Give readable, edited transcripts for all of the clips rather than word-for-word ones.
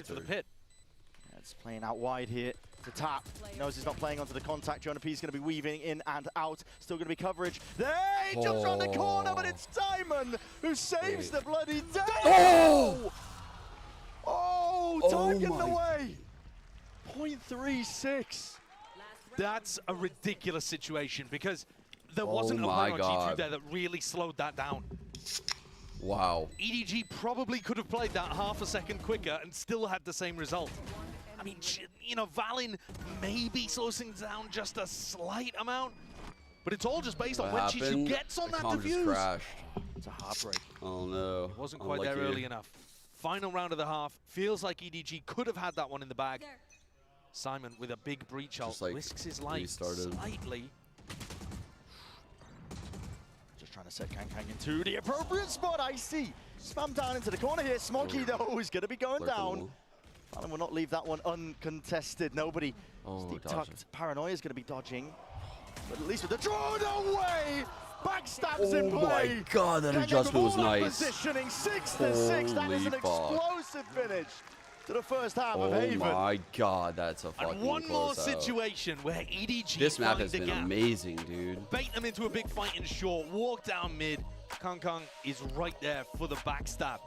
For the pit. It's playing out wide here. To tap. Knows he's not playing onto the contact. Jonah P is going to be weaving in and out. Still going to be coverage. There he jumps around the corner, but it's Simon who saves the bloody day. Oh, time getting away. 0.36. That's a ridiculous situation because there wasn't a run on G2 there that really slowed that down. Wow. EDG probably could have played that half a second quicker and still had the same result. I mean, you know, Valin maybe slows things down just a slight amount, but it's all just based on when G2 gets on that defuse. Crashed. It's a heartbreak. Oh no. It wasn't quite there early enough. Final round of the half. Feels like EDG could have had that one in the bag. Simon with a big breach ult risks his life slightly. Trying to set Kang into the appropriate spot. I see. Spam down into the corner here. Smokey, though, is going to be going down. Fallon will not leave that one uncontested. Nobody. Deep tucked. Paranoia is going to be dodging. But at least with the draw, no way! Backstabs in play. Oh my god, that adjustment was nice. Positioning 6-6. That is an explosive finish to the first half of Haven. Oh my god, that's a fucking And one more situation where EDG this map has been amazing, dude. Bait them into a big fight in short, walk down mid. Kang is right there for the backstab.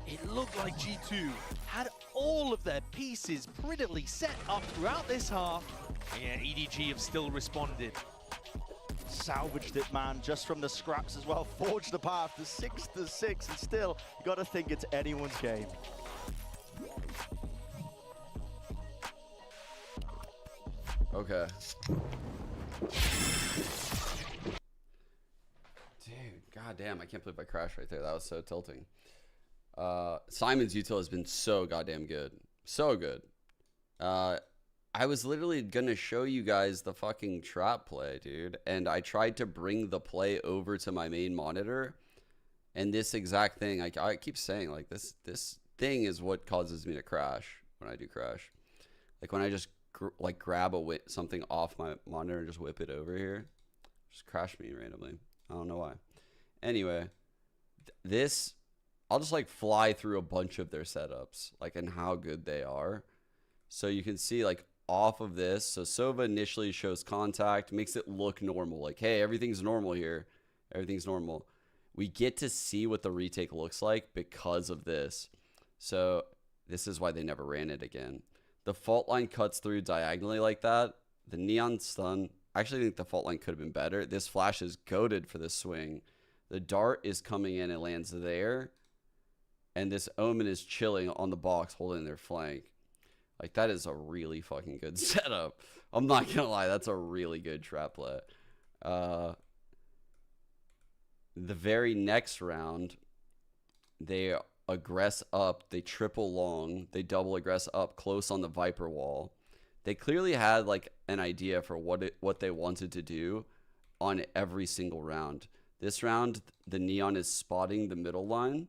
It looked like G2 had all of their pieces prettily set up throughout this half. And yeah, EDG have still responded. Salvaged it, man, just from the scraps as well. Forged the path to 6-6, and still, you got to think it's anyone's game. Okay. Dude, goddamn, I can't believe I crashed right there. That was so tilting. Simon's util has been so goddamn good. So good. I was literally gonna show you guys the fucking trap play, dude. And I tried to bring the play over to my main monitor. And this exact thing, I keep saying, like, this thing is what causes me to crash when I do crash. Like, when I just grab something off my monitor and just whip it over here, just crash me randomly. I don't know why. Anyway, this, I'll just like fly through a bunch of their setups, like, and how good they are. So you can see, like, off of this, so Sova initially shows contact, makes it look normal, like, hey, everything's normal here, everything's normal. We get to see what the retake looks like because of this. So this is why they never ran it again. The fault line cuts through diagonally like that. The neon stun, I actually think the fault line could have been better. This flash is goated for this swing. The dart is coming in and lands there. And this omen is chilling on the box holding their flank. Like, that is a really fucking good setup. I'm not going to lie, that's a really good trap play. The very next round, they aggress up, they triple long, they double aggress up close on the Viper wall. They clearly had like an idea for what they wanted to do on every single round. This round, the neon is spotting the middle line.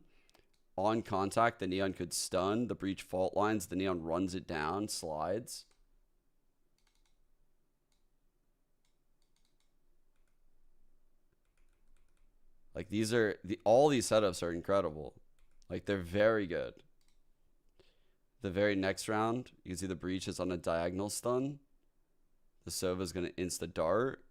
On contact, the neon could stun the breach fault lines. The neon runs it down, slides. Like, these are all these setups are incredible. Like, they're very good. The very next round, you can see the breach is on a diagonal stun. The Sova is going to insta dart.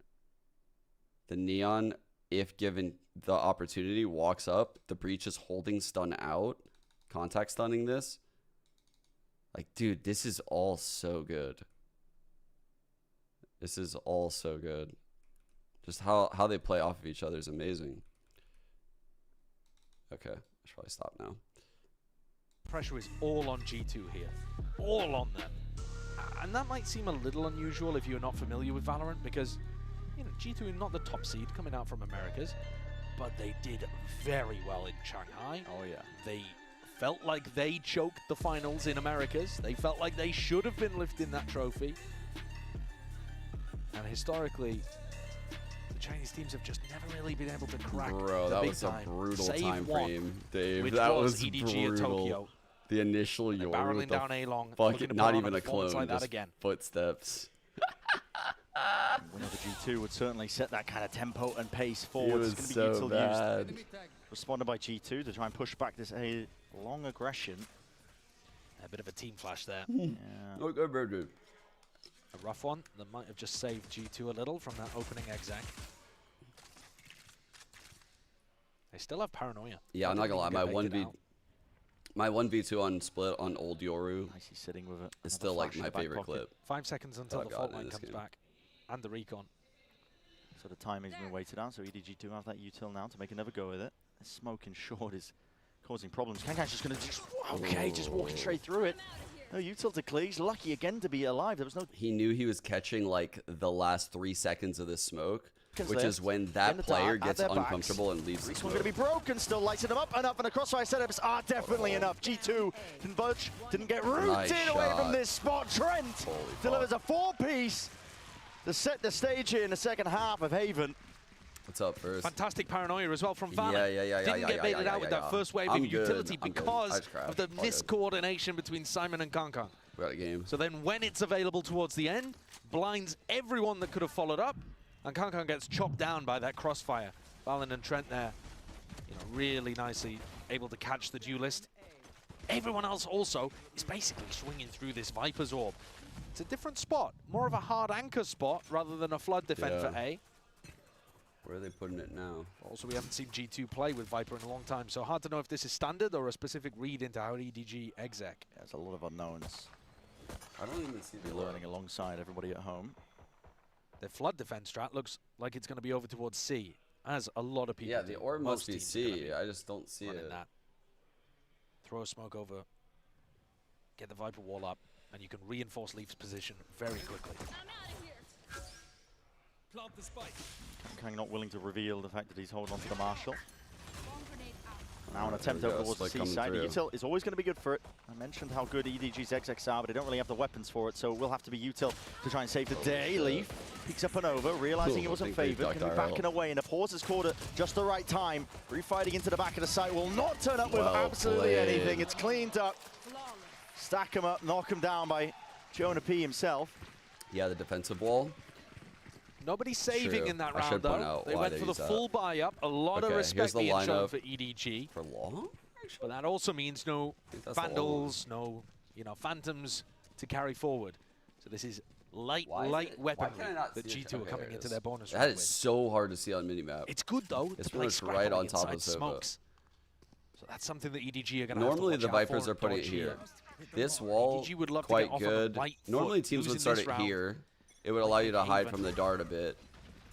The neon, if given the opportunity, walks up. The breach is holding stun out, contact stunning this. Like, dude, this is all so good. This is all so good. Just how they play off of each other is amazing. Okay, I should probably stop now. Pressure is all on G2 here. All on them. And that might seem a little unusual if you're not familiar with Valorant because, you know, G2 are not the top seed coming out from Americas, but they did very well in Shanghai. Oh, yeah. They felt like they choked the finals in Americas. They felt like they should have been lifting that trophy. And historically, Chinese teams have just never really been able to crack the big was a brutal Save time frame, Dave. Which that was was EDG brutal. at Tokyo. The initial They're Yor barreling with down the A-long, not even a clone, like that just again. footsteps. Winner of the G2 would certainly set that kind of tempo and pace forward. It was so bad. Responded by G2 to try and push back this long aggression. A bit of a team flash there. Yeah. Okay, very good. A rough one that might have just saved G2 a little from that opening exec. They still have paranoia. Yeah, I'm not gonna lie. My 1v2 on split on old Yoru Nice, he's sitting with it. is still like my favorite clip. 5 seconds until I've the fault gotten in line this comes game. back. And the recon. So the timing's been weighted out, so EDG do have that util now to make another go with it. The smoke in short is causing problems. Kankang's just going to just walking straight through it. No util to clear. He's lucky again to be alive. There was no... He knew he was catching like the last 3 seconds of this smoke, which left, is when in that the player dark, at gets their backs. uncomfortable and leaves the This one's going to smoke. be broken still, lighting them up enough, and the crossfire setups are definitely enough. G2 didn't budge, didn't get rooted Nice away shot. from this spot. Trent Holy delivers fuck. a 4-piece to set the stage here in the second half of Haven. What's up, first? Fantastic paranoia as well from Valor. Yeah, Didn't get baited out with that first wave I'm of good, utility I'm good. I because just crashed. of the All good. miscoordination between Simon and Kankang. We got a game. So then when it's available towards the end, blinds everyone that could have followed up, and Kankang gets chopped down by that crossfire. Valen and Trent there, really nicely able to catch the duelist. Everyone else also is basically swinging through this Viper's orb. It's a different spot, more of a hard anchor spot rather than a flood defend for A. Where are they putting it now? Also, we haven't seen G2 play with Viper in a long time, so hard to know if this is standard or a specific read into how EDG exec. There's a lot of unknowns. I don't even see the Learning alongside everybody at home. The flood defense strat looks like it's going to be over towards C, as a lot of people Yeah, do. the orb Most must be teams are gonna C. I just don't see running it. that. Throw a smoke over, get the Viper wall up, and you can reinforce Leaf's position very quickly. Plant the spike. Kang not willing to reveal the fact that he's holding on to the Marshal. Now an There attempt we go, over towards the spike coming seaside. The through. util is always going to be good for it. I mentioned how good EDG's execs are, but they don't really have the weapons for it, so it will have to be util to try and save the day. shit. Leaf peeks up and over, realizing Cool, he I wasn't think they favored, ducked going to be RL. backing away, and the pause is caught at just the right time. Refighting into the back of the site will not turn up with Well absolutely played. anything. It's cleaned up. Stack him up, knock him down by Jonah P himself. Yeah, the defensive wall. Nobody's saving True. in that I round, should point though. out They why went they for the use that. full buy-up. A lot of Okay, respect here's the being shown lineup. for EDG. For long? But that also means no think that's the Vandals, no phantoms to carry forward. So this is light Why weaponry can I not that see it? G2 are Okay, coming there it into is. their bonus That round is with. so hard to see on minimap. It's good though It's to play pretty much right on top of inside Sova. smokes. So that's something that EDG are going to Normally have the to watch out Vipers for are putting it dodge here. This wall, EDG would love to quite get off on the good. right foot, Normally teams losing would start this it round. here. It would allow you to make it hide even. from the dart a bit.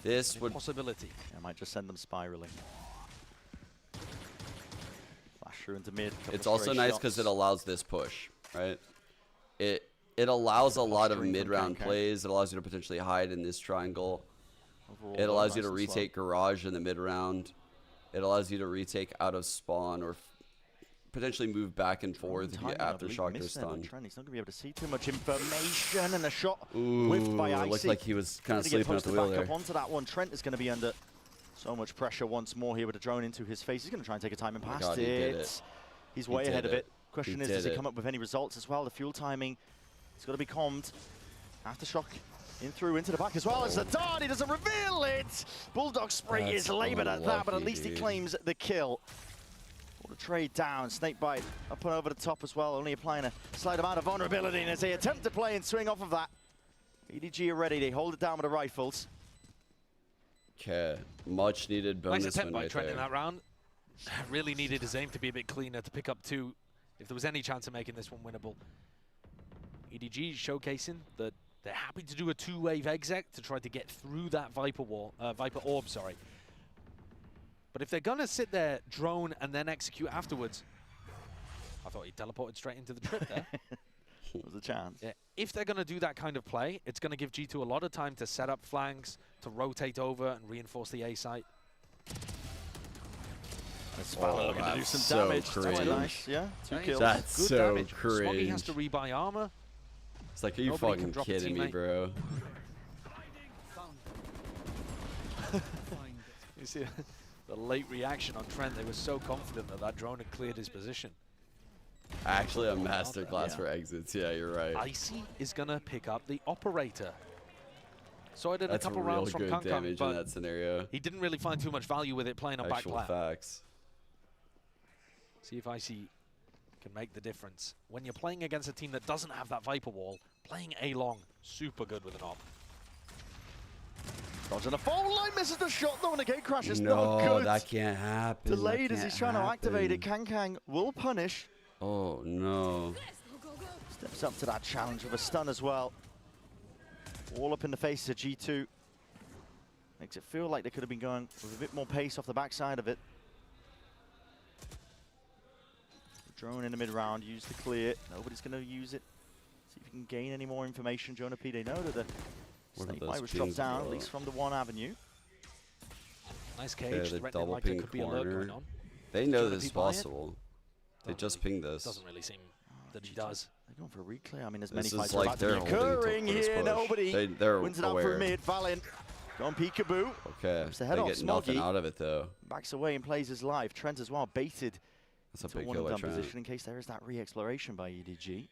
This would Possibility. I might just send them spiraling. Flash through into mid. couple It's of also stray nice shots. because it allows this push, right? It allows a lot of Posturing from mid-round Kankan. plays. It allows you to potentially hide in this triangle. Overall, It though, allows you nice to and slow. retake garage in the mid-round. It allows you to retake out of spawn or potentially move back and forth if you Timing, I believe, aftershock or missed there, but stun. Trent, he's not going to be able to see too much information, and a shot Ooh, whiffed by it Icy. looked like he was kind of Gonna get sleeping at the posted wheel back there. up onto that one. Trent is going to be under so much pressure once more here with a drone into his face. He's going to try and take a timing Oh my past God, he did it. He's He way did ahead of it. it. Question He is, does did he it. come up with any results as well? The fuel timing, it's got to be calmed. Aftershock in through into the back as well as the dart. He doesn't reveal it. Bulldog spray That's is laboured at that, but at unlucky, least he dude. claims the kill. What a trade down. Snakebite up and over the top as well, only applying a slight amount of vulnerability. And as they attempt to play and swing off of that, EDG are ready. They hold it down with the rifles. Okay, much needed bonus Nice attempt win by right Trent there. in that round. Really needed his aim to be a bit cleaner to pick up 2 if there was any chance of making this one winnable. EDG showcasing that they're happy to do a 2-wave exec to try to get through that Viper wall, Viper orb, sorry. But if they're gonna sit there, drone, and then execute afterwards, I thought he teleported straight into the trip there. There was a chance. Yeah, if they're gonna do that kind of play, it's gonna give G2 a lot of time to set up flanks, to rotate over and reinforce the A site. Spallow looking to do that's some so damage. That's quite cringe. nice. Yeah, 2 kills. That's Good so damage. Smoggy has to cringe. rebuy armor. It's like, are you Nobody can fucking drop a kidding me, teammate. bro? You see the late reaction on Trent. They were so confident that that drone had cleared his position. Actually, a masterclass Yeah. for exits. Yeah, you're right. Icy is gonna pick up the operator. Saw it in That's a couple real rounds from good Kankang, damage in but that scenario. he didn't really find too much value with it playing on back Actual plat. facts. See if Icy can make the difference. When you're playing against a team that doesn't have that Viper wall, playing A long, super good with an op. Dodging a phone line, misses the shot though, and the gate crash is No, not good. that can't happen. Delayed That as he's can't trying to activate it. happen. Kang will punish. Oh, no. Steps up to that challenge with a stun as well. All up in the face of G2. Makes it feel like they could have been going with a bit more pace off the backside of it. Drone in the mid round, use the clear. Nobody's going to use it. See if you can gain any more information. Jonah P, they know that the snake bite was dropped down, at least from the one avenue. Nice cage, the threatening double like there ping could be alert corner. going on. They know Jonah this is P buy it? possible. They just pinged this. Doesn't really seem that he does. They're going for a reclear. I mean, there's many This fights is like about to they're be holding occurring to this here. push. Nobody They're wins it out aware. for mid. Valen gone peekaboo. Okay, Rips the head they off get nothing Smoggy. out of it though. Backs away and plays his life. Trent as well, baited That's a to a big one kill and by done Trent. position in case there is that re-exploration by EDG.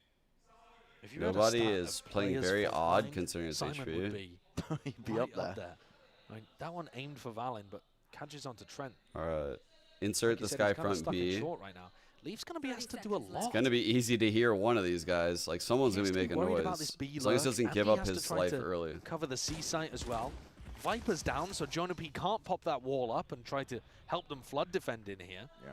If you had a Nobody stat is of playing players very for odd Valen, considering it's Simon HP. would be He'd be right up there. I mean, that one aimed for Valen, but catches onto Trent. All right, Like insert you the said, sky he's kinda front stuck in B. short right now. Leaf's going to be asked to do a lot. It's gonna be easy to hear one of these guys. Like someone's He gonna has be to making worried about this noise. B As long as he lurk, doesn't and give he up has to his try life to early. Cover the C site as well. Viper's down, so Jonah P can't pop that wall up and try to help them flood defend in here. Yeah.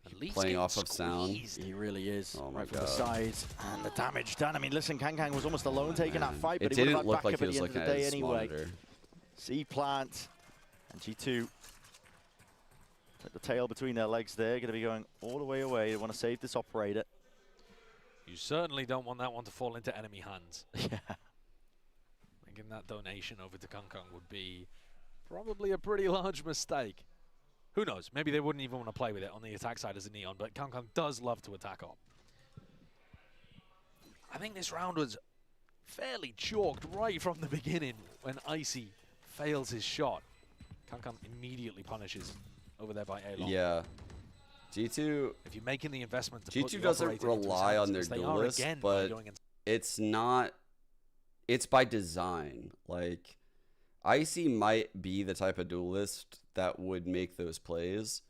And Leaf's Playing getting off of sound. squeezed. He really is. Oh my right from the God. sides. And the damage done. I mean, listen, Kang was almost alone taking that Man, fight, it but he would have didn't had look like backup he at was the end of looking the at day his anyway. monitor. C-plant and G2. Took the tail between their legs there. Going to be going all the way away. They want to save this operator. You certainly don't want that one to fall into enemy hands. Yeah. Making that donation over to Kang would be probably a pretty large mistake. Who knows? Maybe they wouldn't even want to play with it on the attack side as a Neon, but Kang does love to attack op. I think this round was fairly chalked right from the beginning when Icy fails his shot. Kang immediately punishes over there by A-Long. Yeah, G2. If you're making the investment to put G2 the doesn't operator into his rely hands, on their as they are duelists, again by but going into it's not. It's by design. Like, Icy might be the type of duelist that would make those plays,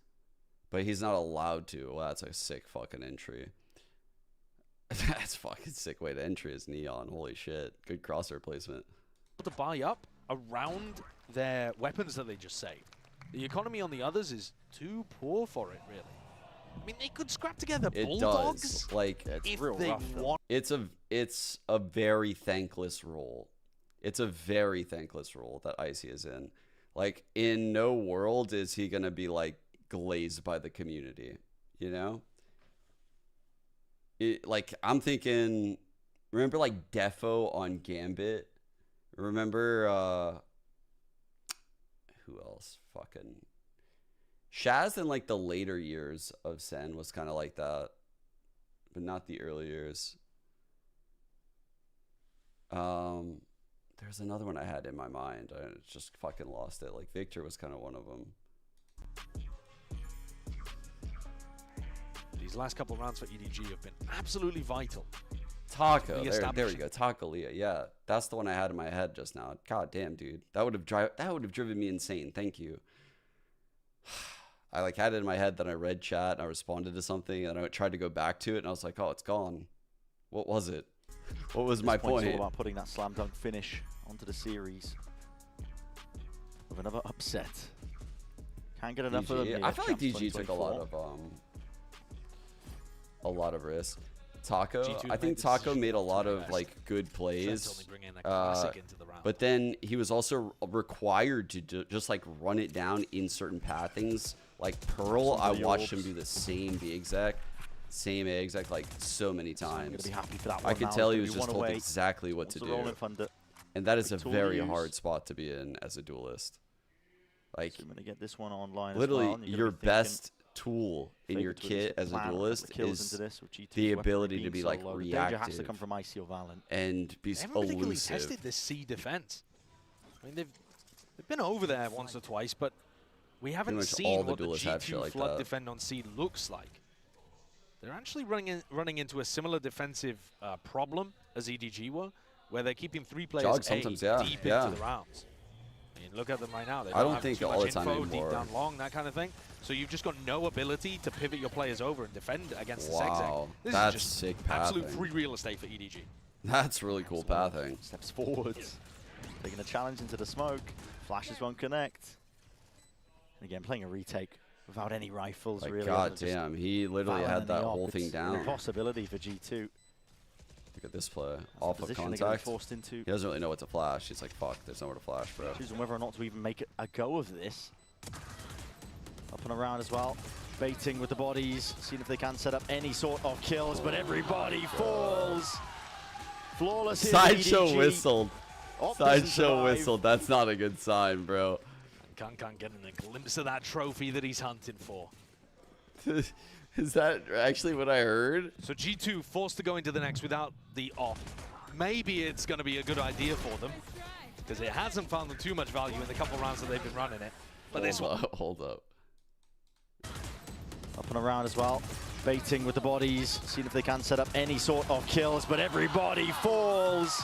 but he's not allowed to. Well, that's a sick fucking entry. That's fucking sick way to entry is Neon. Holy shit. Good crosshair placement. to buy up around their weapons that they just saved. The economy on the others is too poor for it, really. I mean, they could scrap together It bulldogs does. Like, if real they rough, though. want. it's a very thankless role. It's a very thankless role that Icy is in. Like, in no world is he gonna be like glazed by the community, you know? Like, I'm thinking, remember like Defo on Gambit? Remember who else? Fucking Shaz in like the later years of Sen was kind of like that, but not the early years. There's another one I had in my mind. I just fucking lost it. Like Victor was kind of one of them. These last couple of rounds for EDG have been absolutely vital. Taco, there we Reestablishing. go. Taco Leah, yeah, that's the one I had in my head just now. God damn, dude, that would have driven me insane. Thank you. I like had it in my head, then I read chat and I responded to something and I tried to go back to it and I was like, oh, it's gone. What was it? What was my This point's point? all about putting that slam dunk finish onto the series. With another upset. Can't get enough of them. DG. here, I feel like Champs DG took a 2024. lot of risks. Taco, G2 I made think the Taco decision made a not to lot of invest. like good Trent's plays. only bringing a classic into the round. But then he was also required to just like run it down in certain pathings. Like Pearl, I Some of the watched him orbs. do the same B exec, like so many I'm times. gonna be happy for that I one could now. tell It's he gonna was be just one told away. exactly what to Wants rolling do. thunder. And that is a Tool very use. hard spot to be in as a duelist. Like, So I'm gonna get this one online. literally, as well, and you're your gonna be thinking, best tool in fake your it to kit this as a plan, duelist the kills is into this with G2's the weaponry ability to being be so like low. The danger has to reactive come from Icy or Valen. and be They haven't particularly tested elusive. this C defense. I mean, they've been over there once or twice, but we haven't much seen all the what the duelists have shit G2 like flood that. defend on C looks like. They're actually running into a similar defensive problem as EDG were, where they're keeping three players Jog sometimes, yeah, deep yeah. into the rounds. mean, look at them right now. They I don't have think too all much the time info, anymore. deep down long, that kind of thing. So you've just got no ability to pivot your players over and defend against the Zigzag. Wow, This that's is just sick absolute pathing. free real estate for EDG. That's really cool pathing. Steps forwards. Taking a challenge into the smoke. Flashes won't connect. And again, playing a retake without any rifles, Like, really. god damn, he literally had that whole thing down. An impossibility for G2. Look at this play. Off of Position they're getting contact. forced into. He doesn't really know what to flash. He's like, fuck, there's nowhere to flash, bro. Choosing whether or not to even make it a go of this. Up and around as well. Baiting with the bodies. Seeing if they can set up any sort of kills, but everybody falls. Flawless here. Sideshow EDG. whistled. Op doesn't Sideshow survive. whistled. That's not a good sign, bro. And Kankan getting a glimpse of that trophy that he's hunting for. Is that actually what I heard? So G2 forced to go into the next without the off. Maybe it's going to be a good idea for them, because it hasn't found them too much value in the couple rounds that they've been running it. But this one, Hold up. Up and around as well. Baiting with the bodies. Seeing if they can set up any sort of kills, but everybody falls.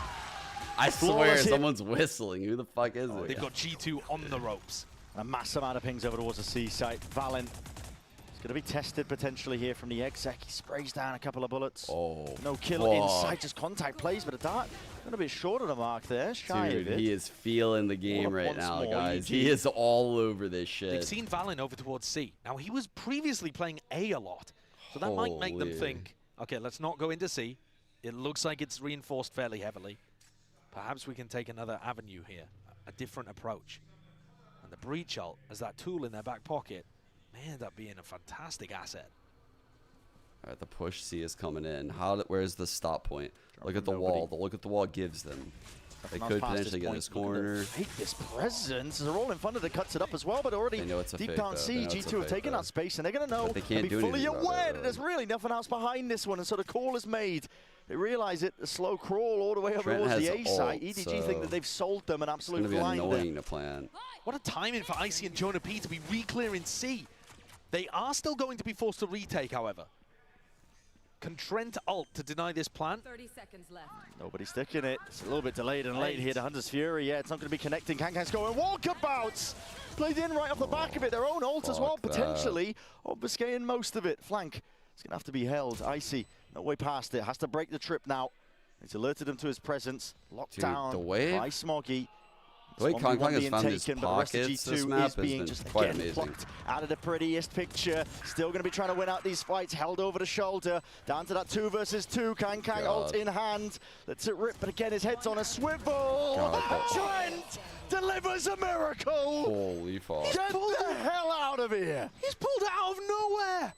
I swear Flawless hit. someone's whistling. Who the fuck is it? they've got G2 on the ropes. A mass amount of pings over towards the C site. Valen is going to be tested potentially here from the exec. He sprays down a couple of bullets. Oh, No kill inside, just contact plays, but a dart going to be short of the mark there. Shy of dude, it. he is feeling the game up right once now, more, guys. EDG. He is all over this They've shit. seen Valen over towards C. Now, he was previously playing A a lot, so that might make them Holy. think, okay, let's not go into C. It looks like it's reinforced fairly heavily. Perhaps we can take another avenue here, a different approach. And the breach ult, as that tool in their back pocket, may end up being a fantastic asset. All right, the push C is coming in. Where's the stop point? Look at the Nobody. wall. The look at the wall gives them. They Nothing could else past potentially get point. this Look at the corner. Fake this presence. They're all in front of it, cuts it up as well, but already They know it's a deep fake, down though. C, They know it's a G2 have fake, taken though. that space, and they're going to know But they can't and be do fully anything about aware it, that there's really nothing else behind this one, and so the call is made. They realize it, a slow crawl all the way over Trent towards the has A site. ult, EDG think so that they've sold them an It's absolute going to be blinder. annoying to plan. What a timing for Icy and Jonah P to be re-clearing C. They are still going to be forced to retake, however. Can Trent ult to deny this plan? 30 seconds left. Nobody sticking it. It's a little bit delayed and late here to Hunter's Fury. Yeah, it's not going to be connecting. Kankang's going walkabouts. Played in right off the back of it. Their own ult as well, fuck that. potentially obfuscating most of it. Flank. It's going to have to be held. Icy, no way past it. Has to break the trip now. It's alerted him to his presence. Locked Dude, down the way- by Smoggy. The way Smoggy Kong one has being found his taken, but the rest of pockets this G2 map is has being been just quite again amazing. plucked out of the prettiest picture. Still going to be trying to win out these fights. Held over the shoulder. Down to that 2 versus 2. Kang ult in hand. Lets it rip, but again his head's on a swivel. God, Trent delivers a miracle. Holy fuck. Get the hell out of here. He's pulled it out of nowhere.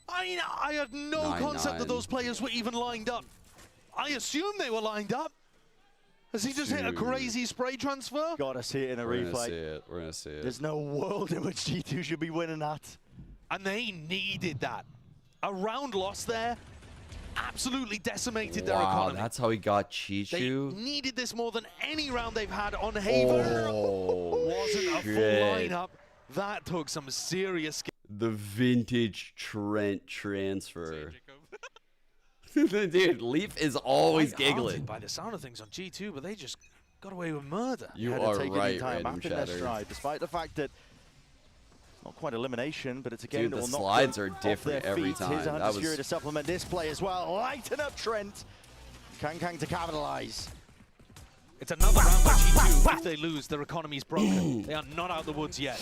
I mean, I had no 9-9. concept that those players were even lined up. I assumed they were lined up. Has he just hit a Dude. crazy spray transfer? Gotta see it in a We're going to see replay. it. We're going to see it. There's no world in which G2 should be winning that. And they needed that. A round loss there absolutely decimated their Wow, economy. that's how he got They Chichu. needed this more than any round they've had on Haven. Oh, Wasn't a full shit. lineup. That took some serious skill. The vintage Trent transfer. Dude, Leaf is always Quite haunted giggling. by the sound of things on G2, but they just got away with murder. You Had are to take right, it in time, Random back in their Chatter. stride, despite the fact that not quite elimination, but it's a game Dude, that the will knock slides them are off different their every feet. time. Here's That Hunter's was- Fury to supplement this play as well. Lighten up Trent. Kang to capitalize. It's another round by G2. If they lose, their economy's broken. They are not out of the woods yet.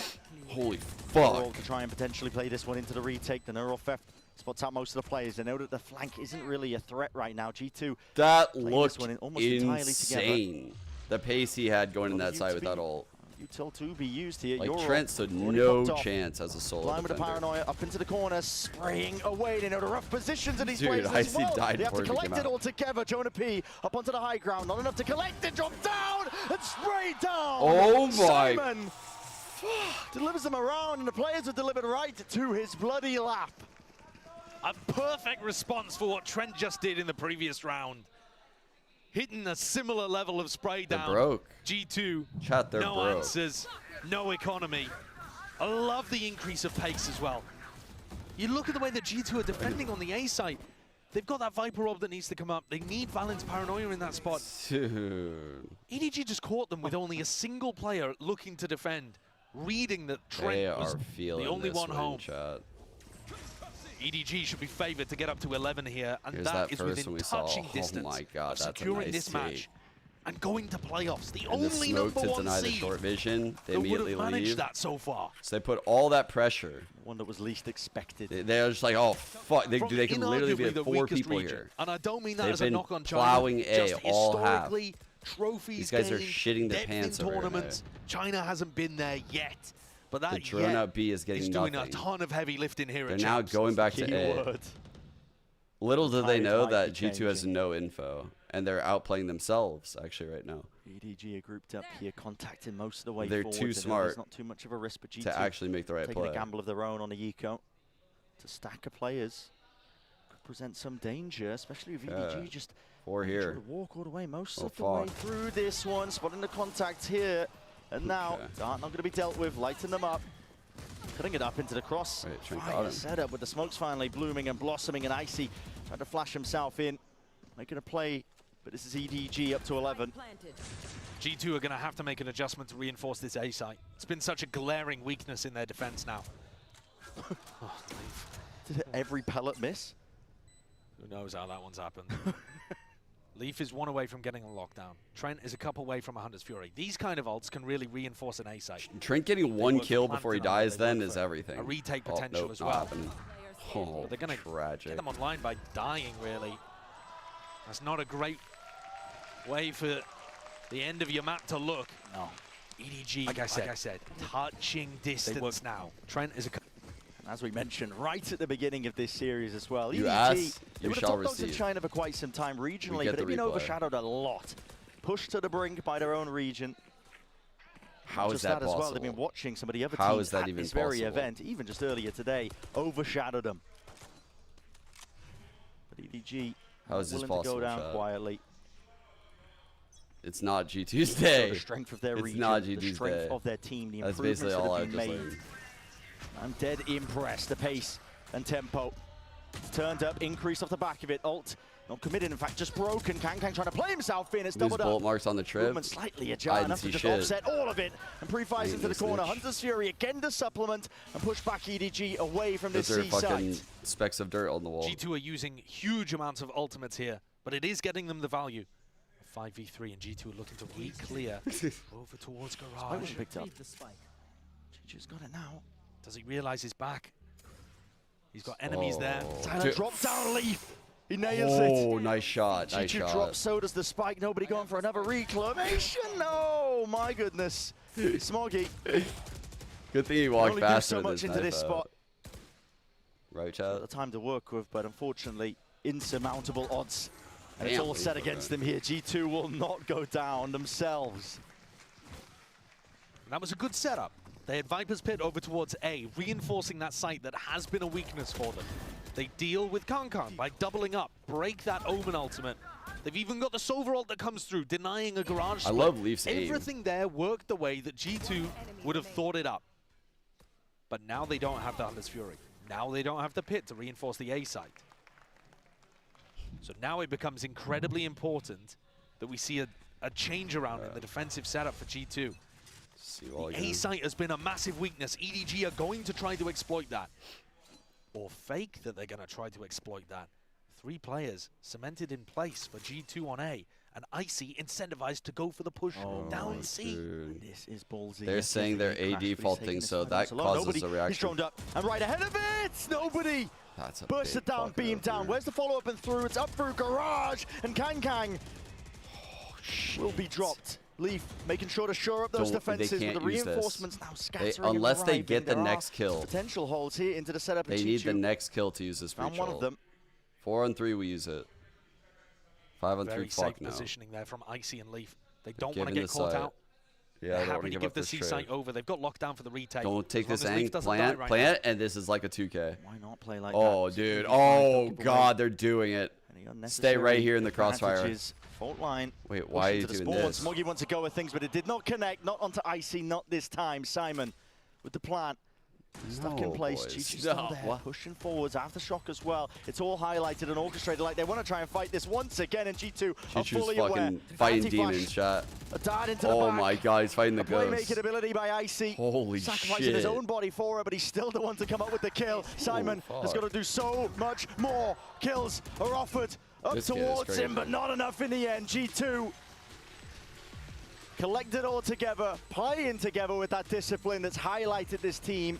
Holy Neural fuck. to try and potentially play this one into the retake. The Neural Theft spots out most of the players. They know that the flank isn't really a threat right now. G2 That playing this looked one in almost entirely insane. The pace he had going in that side with that ult. Util to be used here. Like, Euro Trent stood already no popped off. chance as a solo Blind with the defender. paranoia, up into the corner, spraying away. They know the rough positions of these Dude, players as Icy well. died They have to before he collect came it out. all together. Jonah P up onto the high ground. Not enough to collect it. Drop down and spray down. Oh my. Simon delivers them around, and the players are delivered right to his bloody lap. A perfect response for what Trent just did in the previous round. Hitting a similar level of spray They're down. broke. G2, Chat, they're no broke. answers, no economy. I love the increase of pace as well. You look at the way that G2 are defending on the A site. They've got that Viper Orb that needs to come up. They need Valen's Paranoia in that spot. Dude. EDG just caught them with only a single player looking to defend, reading that Trent was the only one home. Chat. EDG should be favored to get up to 11 here, and Here's that that is first within one touching distance Oh my God, of that's securing a nice this match take. and going to playoffs. The And the only smoke number to one deny the seed short vision. They that would immediately have managed leave. that so far. So they put all that pressure. One that was least expected. They're just like, oh fuck, they can literally be the 4 weakest people region. here. And I don't mean that They've as a been knock on China. plowing A just all half. historically, trophies These guys are gained, shitting their depth pants in over here, tournaments. China hasn't been there yet. But that The drone out B is getting doing nothing. a ton of heavy lifting here They're at now Champs. going back to A. Keyword. Little do they Tide know might that be G2 has changing. no info, and they're outplaying themselves actually right now EDG are grouped up here, contacting most of the way They're forward. too and smart There's not too much of a risk for G2. to actually make the right Taking play. a gamble of their own on a Yiko. To stack of players could present some danger, especially if EDG just 4 trying here. to walk all the way most Oh, of the way fuck. through this one. Spotting the contact here. And now, Okay. Dart not going to be dealt with. Lighting them up. Cutting it up into the cross. Wait, Trent Fire got him. setup with the smokes finally blooming and blossoming, and Icy trying to flash himself in. Making a play, but this is EDG up to 11. G2 are going to have to make an adjustment to reinforce this A site. It's been such a glaring weakness in their defense now. Oh, Leaf. Did every pellet miss? Who knows how that one's happened. Leaf is 1 away from getting a lockdown. Trent is a couple away from a Hunter's Fury. These kind of ults can really reinforce an A site. Trent getting 1 work for kill plan before he tonight, dies they then work is for everything. a retake Oh, potential nope, as not well. happening. Oh, But they're going to tragic. get them online by dying, really. That's not a great way for the end of your map to look. No. EDG, like I said, touching distance now. Trent is a... As we mentioned right at the beginning of this series as well. You EDG, ask, they you were the shall top dogs in receive. China for quite some time regionally, get but the they've been replay. overshadowed a lot. Pushed to the brink by their own region. How Not is just that as well, possible? they've been watching some of the other How teams is that at even this very possible? event, even just earlier today, overshadowed them. But EDG How is this willing to possible, go down chat? quietly. It's not G2's So day. the strength of their It's region, not the G2's strength day. of their team, the That's improvements basically that all have I've been just made. learned. I'm dead impressed. The pace and tempo. It's turned up, increase off the back of it. Ult, not committed, in fact, just broken. Kang trying to play himself in. It's Lose doubled bullet up. marks on the trip. Movement slightly I ajar, didn't enough to see just shit. offset all of it. And pre-fires into the Ain't no corner. snitch. Hunter's Fury again to supplement and push back EDG away from this Those are C fucking site. specks of dirt on the wall. G2 are using huge amounts of ultimates here, but it is getting them the value. 5v3 and G2 are looking to re-clear over towards I Garage. wasn't picked up. GG's got it now. Does he realize he's back? He's got enemies there. Tyler Dude. drops down Leaf. He nails Oh, it. nice shot. Nice G2 shot. drops, so does the spike. Nobody going for another reclamation. No, my goodness. Smoggy. Good thing he Can walked only do faster so than much into this spot. Right, Got chat? the time to work with, but unfortunately, insurmountable odds. And it's Damn, all set Leaf, against man. them here. G2 will not go down themselves. That was a good setup. They had Viper's Pit over towards A, reinforcing that site that has been a weakness for them. They deal with Kankan by doubling up, break that Omen ultimate. They've even got the Silver ult that comes through, denying a Garage I split. love Leaf's aim. Everything there worked the way that G2 would have thought it up. But now they don't have the Hunter's Fury. Now they don't have the Pit to reinforce the A site. So now it becomes incredibly important that we see a change around in the defensive setup for G2. See you all The again. A site has been a massive weakness. EDG are going to try to exploit that. Or fake that they're going to try to exploit that. 3 players cemented in place for G2 on A. And Icy incentivized to go for the push down C. Dude. This is ballsy. They're Yes, saying they're definitely A crashed, but he's default taking thing, his so time that alone. causes Nobody, a He's reaction. droned up and right ahead of it. Nobody. That's a Bursts big it down, fucker beam over down. here. Where's the follow-up and through? It's up through Garage, and Kang will be dropped. Leaf making sure to shore up those They defenses with can't the use this. reinforcements now scattering. and Unless they arriving. get the There are next kill. Potential holes here into the setup. They and need the Chi-Chu next kill to use this free found one of them. 4 on 3, we use it. 5 on 3, Very fuck safe no. positioning there from Icy and Leaf. They don't want giving to get the caught site. out. Yeah, They're I don't happy want to to give give up the this C trade. site over. They've got lockdown for the retake. Don't take As this long as Leaf angle. doesn't die Plant, right plant, and this is like a 2K. Why not play like that? Oh, Just dude. keep trying to Oh, keep away God, they're doing it. any Stay unnecessary right here in the crossfire. advantages. Fault line. Wait, why are you Pushing to the doing spawn. this? Smoggy wants to go with things, but it did not connect. Not onto Icy, not this time. Simon with the plant. Stuck in place, boys. Chi-Chi's still there, pushing forwards, aftershock as well. It's all highlighted and orchestrated like they want to try and fight this once again, and G2 are fully aware. fucking fighting demons, chat. A dart into the Oh back. my god, he's fighting the ghost. Playmaking ability by Icy. Holy Sacrificing shit. his own body for it, but he's still the one to come up with the kill. Simon has got to do so much more. Kills are offered up This kid is towards him, crazy. but not enough in the end. G2 collected all together, playing together with that discipline that's highlighted this team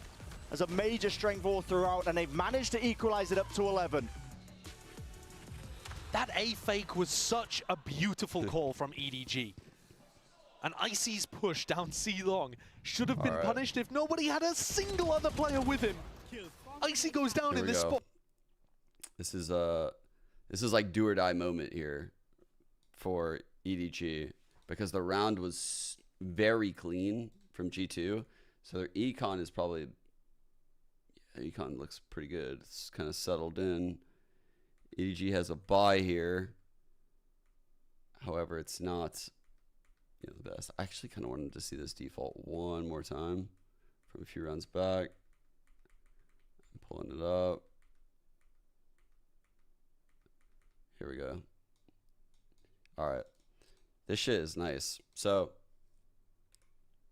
as a major strength all throughout, and they've managed to equalize it up to 11. That A fake was such a beautiful call from EDG. And Icy's push down C long should have been punished if nobody had a single other player with him. Icy goes down Here in we this go. spot. This is like do or die moment here for EDG because the round was very clean from G2. So their econ is probably, econ looks pretty good. It's kind of settled in. EDG has a bye here. However, it's not the best. I actually kind of wanted to see this default one more time from a few rounds back. I'm pulling it up. Here we go. All right. This shit is nice. So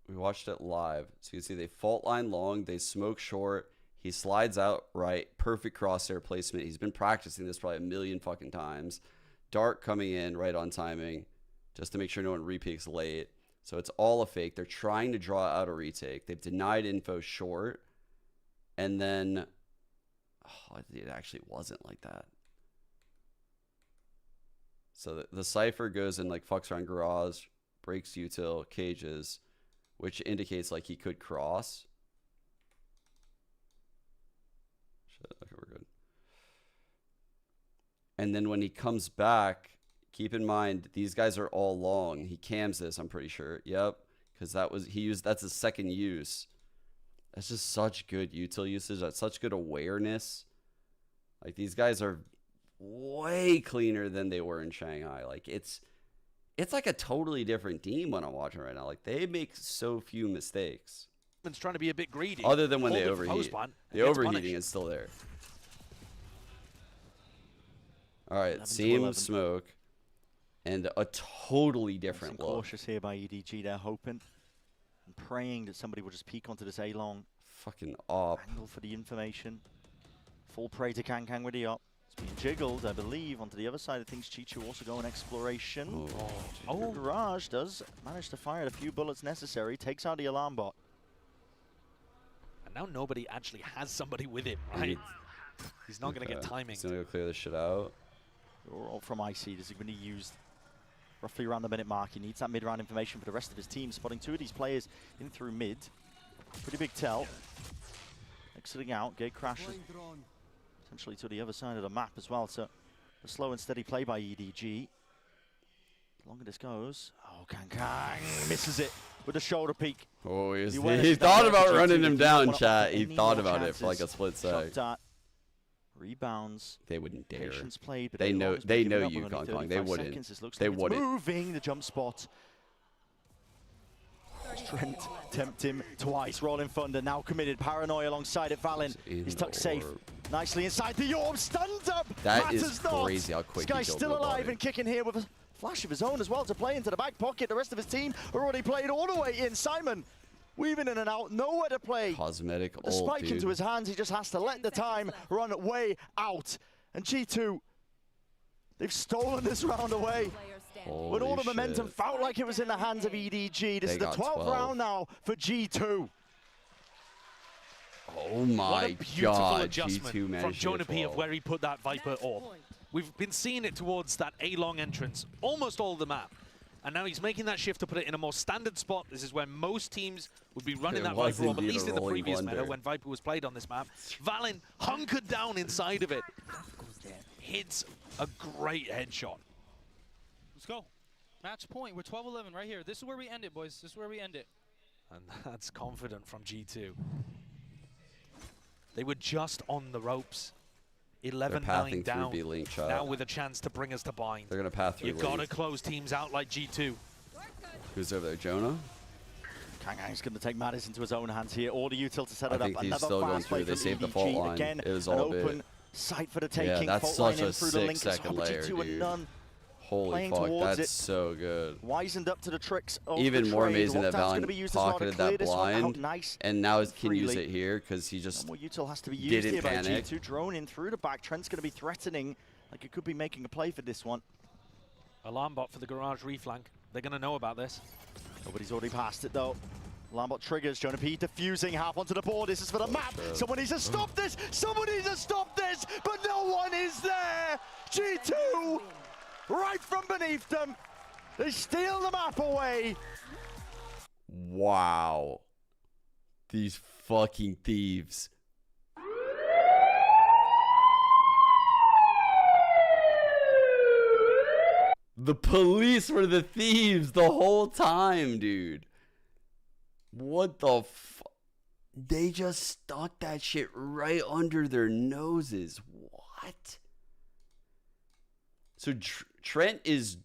we watched it live. So you can see they fault line long, they smoke short, he slides out right, perfect crosshair placement. He's been practicing this probably a million fucking times. Dart coming in right on timing just to make sure no one repeats late. So it's all a fake. They're trying to draw out a retake. They've denied info short. And then, oh, it actually wasn't like that. So the Cypher goes and like fucks around garage, breaks util, cages, which indicates like he could cross. Shit, okay, we're good. And then when he comes back, keep in mind these guys are all long. He cams this, I'm pretty sure. Yep, because that's his second use. That's just such good util usage. That's such good awareness. Like these guys are way cleaner than they were in Shanghai. Like it's like a totally different team when I'm watching right now. Like they make so few mistakes. It's trying to be a bit greedy. Other than when they overheat. The overheating punished. is still there. All right, same smoke and a totally different look. Cautious here by EDG. They're hoping and praying that somebody will just peek onto this A-long. Fucking op. Angle for the information. Full prey to Kang with the op. It's being jiggled, I believe, onto the other side of things. Chichu also going exploration. Oh, Garage does manage to fire a few bullets necessary. Takes out the alarm bot. And now nobody actually has somebody with him, right? He's not going to get timing. He's going to go clear this shit out. All from IC. This is going to be used roughly around the minute mark. He needs that mid-round information for the rest of his team. Spotting two of these players in through mid. Pretty big tell. Exiting out. Gate crashes potentially to the other side of the map as well. So a slow and steady play by EDG. The longer this goes. Oh, Kang misses it with a shoulder peek. Oh, he thought about running him down, chat. He thought about it for like a split sec. Rebounds. They wouldn't dare. Played, but they know you, Kong. They wouldn't. They wouldn't. Moving the jump spot. Trent tempt him twice. Rolling Thunder now committed. Paranoia alongside it. Valen. He's tucked safe. Nicely inside the orb. Stunned up. That is crazy how quick this guy's still alive and kicking here with a flash of his own as well to play into the back pocket. The rest of his team are already played all the way in. Simon weaving in and out, nowhere to play. Cosmetic the spike into his hands, he just has to let the time run way out. And G2, they've stolen this round away. When all the momentum felt like it was in the hands of EDG. This is the 12th round now for G2. Oh my what a beautiful god, adjustment G2 from Jonah P of where he put that Viper orb. We've been seeing it towards that A-long entrance almost all of the map. And now he's making that shift to put it in a more standard spot. This is where most teams would be running that Viper orb, at least in the previous meta when Viper was played on this map. Valen hunkered down inside of it. Hits a great headshot. Let's go. Match point. We're 12-11 right here. This is where we end it, boys. This is where we end it. And that's confident from G2. They were just on the ropes. 11-9 down. B-link, now with a chance to bring us to bind. They're going to path through. You've got to close teams out like G2. Who's over there? Jonah? Kang's going to take matters into his own hands here. Order util to set it I up. think he's Another still going fast play through. They from saved the EDG. fault line. Again, It was an all open bit. site for the Yeah, taking. that's Fault such line a in through the 6 link. second layer, G2 and dude. none. Holy Playing fuck, towards that's it. so good. Wisened up to the tricks of Even the more trade. amazing that Lockdown's Valen gonna be used as well to pocketed clear that this one out blind, nice and now can use freely. it here because he just No more util has to be used didn't here by panic. G2. Drone in through the back. Trent's going to be threatening, like it could be making a play for this one. Alarm bot for the garage reflank. They're going to know about this. Nobody's already passed it though. Lambot triggers, Jonah P defusing half onto the board. This is for the map. Shit. Someone needs to stop this. Someone needs to stop this, but no one is there. G2, right from beneath them. They steal the map away. wow. These fucking thieves. The police were the thieves the whole time, dude. What the They just stuck that shit right under their noses. What? So Trent is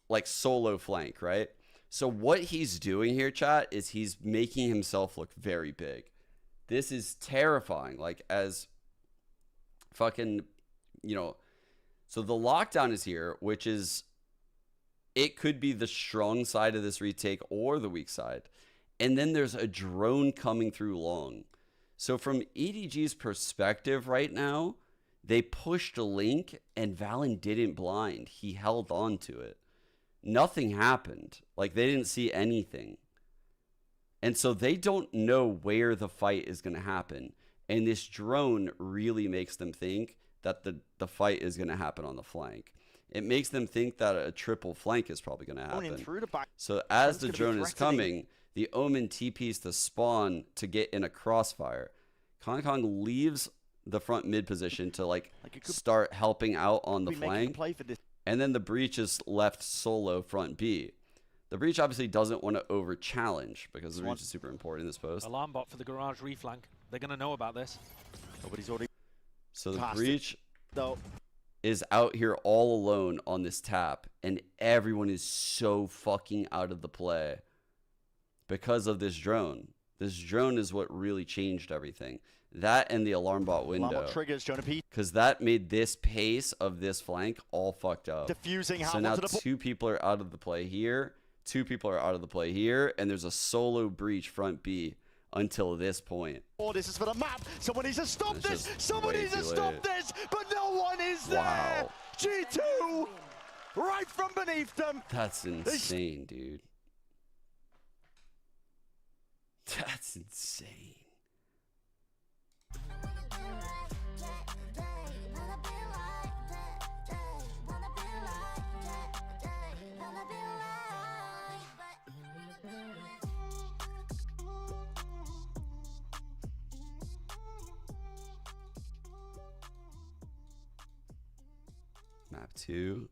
like solo flank, right? So what he's doing here, chat, is he's making himself look very big. This is terrifying. Like, as fucking, you know, so the lockdown is here, which is, it could be the strong side of this retake or the weak side. And then there's a drone coming through long. So from EDG's perspective right now, they pushed a link and Valen didn't blind. He held on to it. Nothing happened. Like, they didn't see anything. And so they don't know where the fight is going to happen. And this drone really makes them think that the fight is going to happen on the flank. It makes them think that a triple flank is probably going to happen. Through the back. So as Trent's the gonna be drone is threatening. coming, the Omen TPs to spawn to get in a crossfire. Kong leaves the front mid position to like it could start helping out on the be making a flank. play for this. And then the Breach is left solo front B. The Breach obviously doesn't want to over challenge because the Breach is super important in this post. Alarm bot for the garage reflank. They're going to know about this. Nobody's already So the passed it, Breach though. is out here all alone on this tap, and everyone is so fucking out of the play because of this drone. This drone is what really changed everything. That and the alarm bot window. Lambot triggers, Jonah P Because that made this pace of this flank all fucked up. defusing half So now onto the board. 2 people are out of the play here. 2 people are out of the play here. And there's a solo Breach front B until this point. This is for the map. Someone needs to stop It's this. just Someone way needs to too stop late. this, but no one is there. Wow. G2, right from beneath them. That's insane, dude. That's insane. Map 2.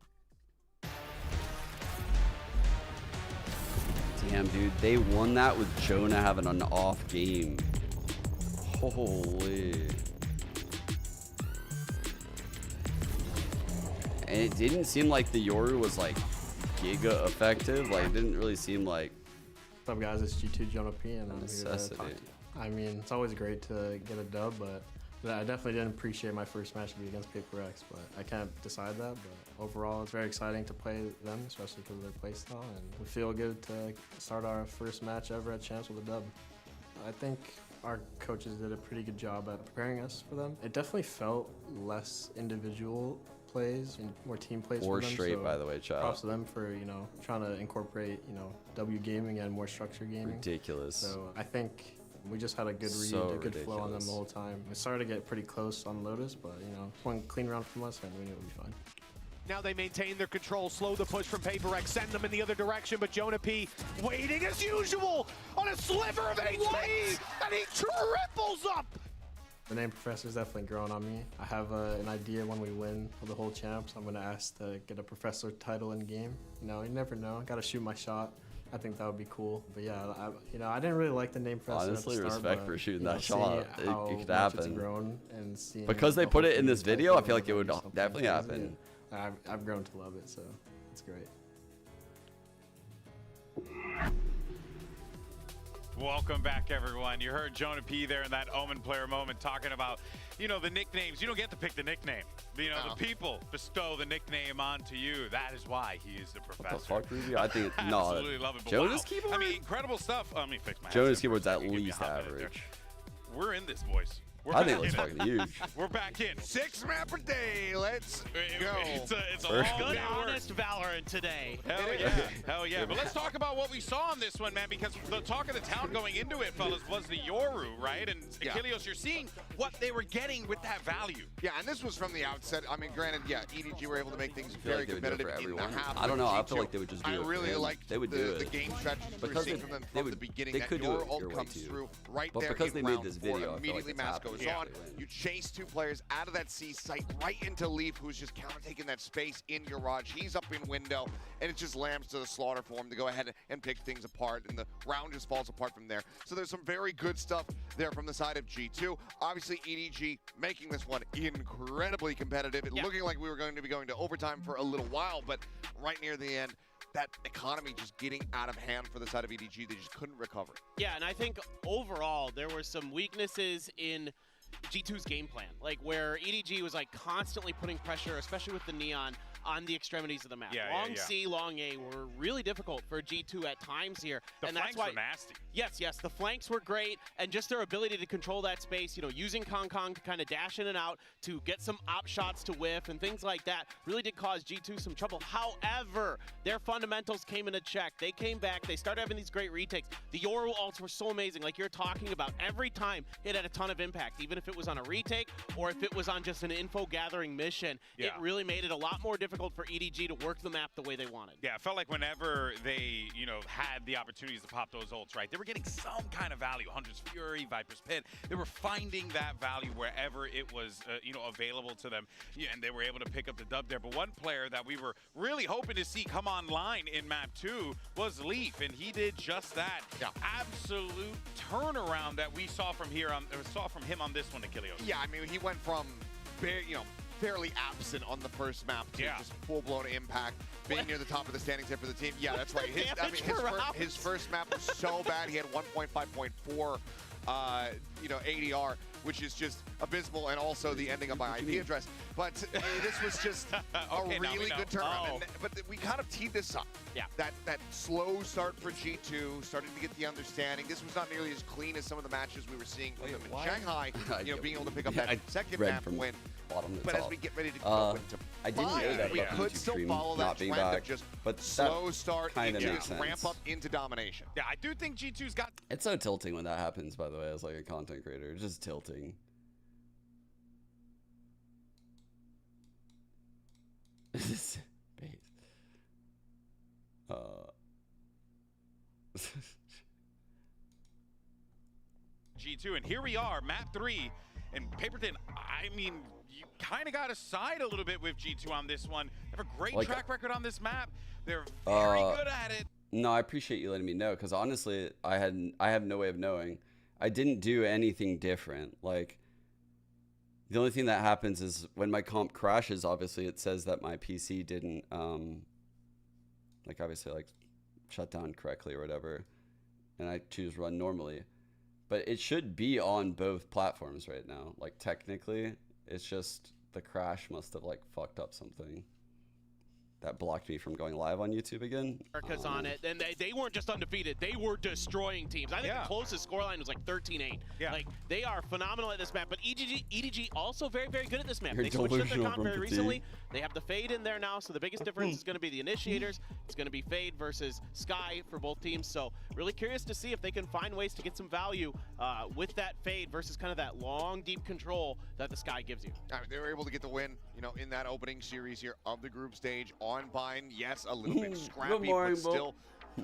Damn, dude. They won that with Jonah having an off game. Holy. And it didn't seem like the Yoru was like giga effective. Like, it didn't really seem like What's up, guys? It's G2 Jonah P, and I'm here to necessity. talk to you. I mean, it's always great to get a dub, but I definitely didn't appreciate my first match to be against Paper X, but I can't decide that. But overall, it's very exciting to play them, especially because of their playstyle, and we feel good to start our first match ever at Champs with a dub. I think our coaches did a pretty good job at preparing us for them. It definitely felt less individual plays and more team plays or for them. straight, so by the way, chat. props to them for, you know, trying to incorporate, you know, W gaming and more structure gaming. Ridiculous. So I think we just had a good read, So a good flow on them ridiculous. the whole time. We started to get pretty close on Lotus, but, you know, one clean round from us and we knew it would be fine. Now they maintain their control, slow the push from Paper X, send them in the other direction, but Jonah P waiting as usual on a sliver of HP, and he triples up! The name Professor's definitely grown on me. I have an idea when we win the whole champs, I'm going to ask to get a Professor title in game. You know, you never know. I got to shoot my shot. I think that would be cool. But yeah, I didn't really like the name Professor. Honestly, at the start, respect but, for shooting you know, that shot. seeing how It could much it's happen. grown and seeing Because they the put whole it in this community video, I type feel of like it would something definitely crazy, happen. and I've grown to love it, so it's great. Welcome back, everyone. You heard Jonah P there in that Omen player moment talking about, you know, the nicknames. You don't get to pick the nickname. You know, the people bestow the nickname onto you. That is why he is the professor. What the fuck, Ruby? I think no. Absolutely love it. But Jonas wow. keyboard. I mean, incredible stuff. Let me fix my Jonas headset keyboard's for a at second. Give me a least hot minute there. average. We're in this, boys. We're I back think it's in it. fucking huge. We're back in. 6 map a day. Let's go. It's a First long good day of work. Honest Valorant today. Hell yeah, hell yeah. But let's talk about what we saw on this one, man, because the talk of the town going into it, fellas, was the Yoru, right? And Achilles, you're seeing what they were getting with that value. Yeah, and this was from the outset. I mean, granted, yeah, EDG were able to make things feel very like they would do it competitive for in the everyone. half. I don't know. I feel G2. like they would just do I it for really him. liked They would the do it. game strategies we were Because seeing they- from them they from would- the beginning. they That could do your it ult your way comes too. through right But there because in they made round this 4. video, I feel like Immediately it's mask happening. goes Yeah, on. they win. You chase 2 players out of that C site right into LEV, who's just counter-taking that space in garage. He's up in window, and it just lambs to the slaughter for him to go ahead and pick things apart, and the round just falls apart from there. So there's some very good stuff there from the side of G2. Obviously, EDG making this one incredibly competitive. It looking like we were going to be going to overtime for a little while, but right near the end, that economy just getting out of hand for the side of EDG. They just couldn't recover. Yeah, and I think overall there were some weaknesses in G2's game plan, like where EDG was like constantly putting pressure, especially with the Neon, on the extremities of the map. Long C, long A were really difficult for G2 at times here. The flanks were nasty. Yes, the flanks were great, and just their ability to control that space, you know, using Kong Kong to kind of dash in and out, to get some op shots to whiff and things like that, really did cause G2 some trouble. However, their fundamentals came into check. They came back, they started having these great retakes. The Yoru ults were so amazing, like you're talking about. Every time it had a ton of impact, even if it was on a retake or if it was on just an info gathering mission. It really made it a lot more difficult for EDG to work the map the way they wanted. Yeah, it felt like whenever they, you know, had the opportunities to pop those ults, right, they were getting some kind of value. Hunter's Fury, Viper's Pit, they were finding that value wherever it was, you know, available to them, and they were able to pick up the dub there. But one player that we were really hoping to see come online in map 2 was Leaf, and he did just that. Absolute turnaround that we saw from him on this one, Achilles. Yeah, I mean, he went from, you know, fairly absent on the first map to just full-blown impact, being near the top of the standings there for the team. Yeah, that's right. His first map was so bad. He had 1.5.4 you know, ADR, which is just abysmal, and also the ending of my IP address. But this was just a really good turnaround. But we kind of teed this up. Yeah. That slow start for G2, starting to get the understanding. This was not nearly as clean as some of the matches we were seeing from them in Shanghai, you know, being able to pick up that second map win. But as we get ready to go into I didn't know that we about could YouTube still stream follow not that being trend back, of just but slow start kind of into makes sense. ramp up into domination. Yeah, I do think G2's got... It's so tilting when that happens, by the way, as like a content creator. It's just tilting. Base. G2, and here we are, map 3, and Paperton, I mean, you kind of got to side a little bit with G2 on this one. They have a great Like, track record on this map. They're very good at it. No, I appreciate you letting me know, because honestly, I have no way of knowing. I didn't do anything different. Like, the only thing that happens is when my comp crashes, obviously it says that my PC didn't, like, obviously, like, shut down correctly or whatever, and I choose run normally. But it should be on both platforms right now. Like, technically, it's just the crash must have, like, fucked up something that blocked me from going live on YouTube again. America's on it, and they weren't just undefeated, they were destroying teams. I think the closest scoreline was like 13-8. Like, they are phenomenal at this map, but EDG also very, very good at this map. They switched up their comp very recently. They have the Fade in there now, so the biggest difference is going to be the initiators. It's going to be Fade versus Sky for both teams, so really curious to see if they can find ways to get some value with that Fade versus kind of that long, deep control that the Sky gives you. I mean, they were able to get the win, you know, in that opening series here of the group stage on Bind. Yes, a little bit scrappy, but still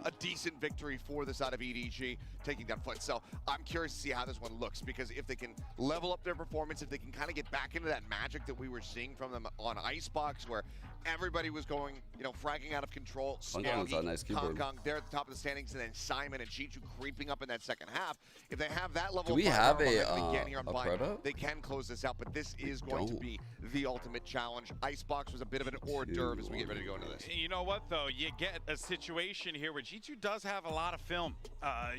a decent victory for the side of EDG taking that foot. So I'm curious to see how this one looks, because if they can level up their performance, if they can kind of get back into that magic that we were seeing from them on Icebox, where everybody was going, you know, fragging out of control. Nice Kong, they're at the top of the standings, and then Simon and Chichu creeping up in that second half. If they have that level Do we of have again here on a Bind, proto? they can close this out, but this is going to be the ultimate challenge. Icebox was a bit of an hors d'oeuvre as we get ready to go into this. You know what, though? You get a situation here with where G2 does have a lot of film,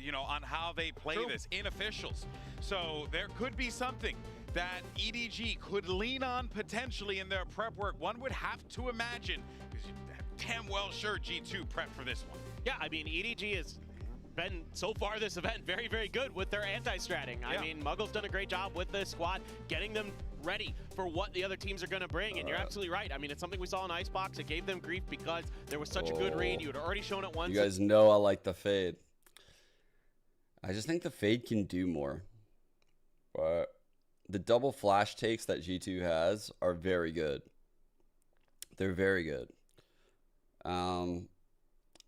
you know, on how they play this in officials. So there could be something that EDG could lean on potentially in their prep work. One would have to imagine, because you're damn well sure G2 prepped for this one. Yeah, I mean, EDG has been, so far this event, very, very good with their anti-stratting. I mean, Muggle's done a great job with this squad, getting them ready for what the other teams are going to bring. And you're absolutely right. I mean, it's something we saw in Icebox. It gave them grief because there was such a good read. You had already shown it once. You guys know I like the fade. I just think the fade can do more. But the double flash takes that G2 has are very good. They're very good.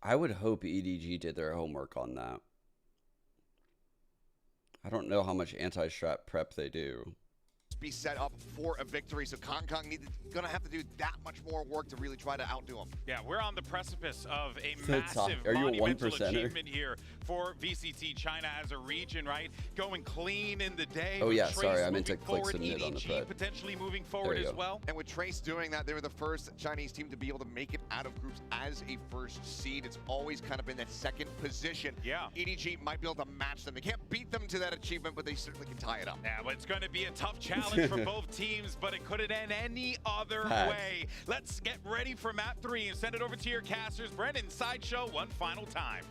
I would hope EDG did their homework on that. I don't know how much anti-strat prep they do. Be set up for a victory, so Kong gonna have to do that much more work to really try to outdo him. Yeah, we're on the precipice of a That's massive Are you a monumental 1%er? achievement here for VCT China as a region, right? Going clean in the day. Oh with yeah, Trace sorry, I meant to moving click forward, submit on the EDG pad. potentially moving forward you as go. well. And with Trace doing that, they were the first Chinese team to be able to make it out of groups as a first seed. It's always kind of been that second position. Yeah. EDG might be able to match them. They can't beat them to that achievement, but they certainly can tie it up. Yeah, but it's going to be a tough challenge for both teams, but it couldn't end any other way. Let's get ready for map 3 and send it over to your casters. Brendan, Sideshow, one final time.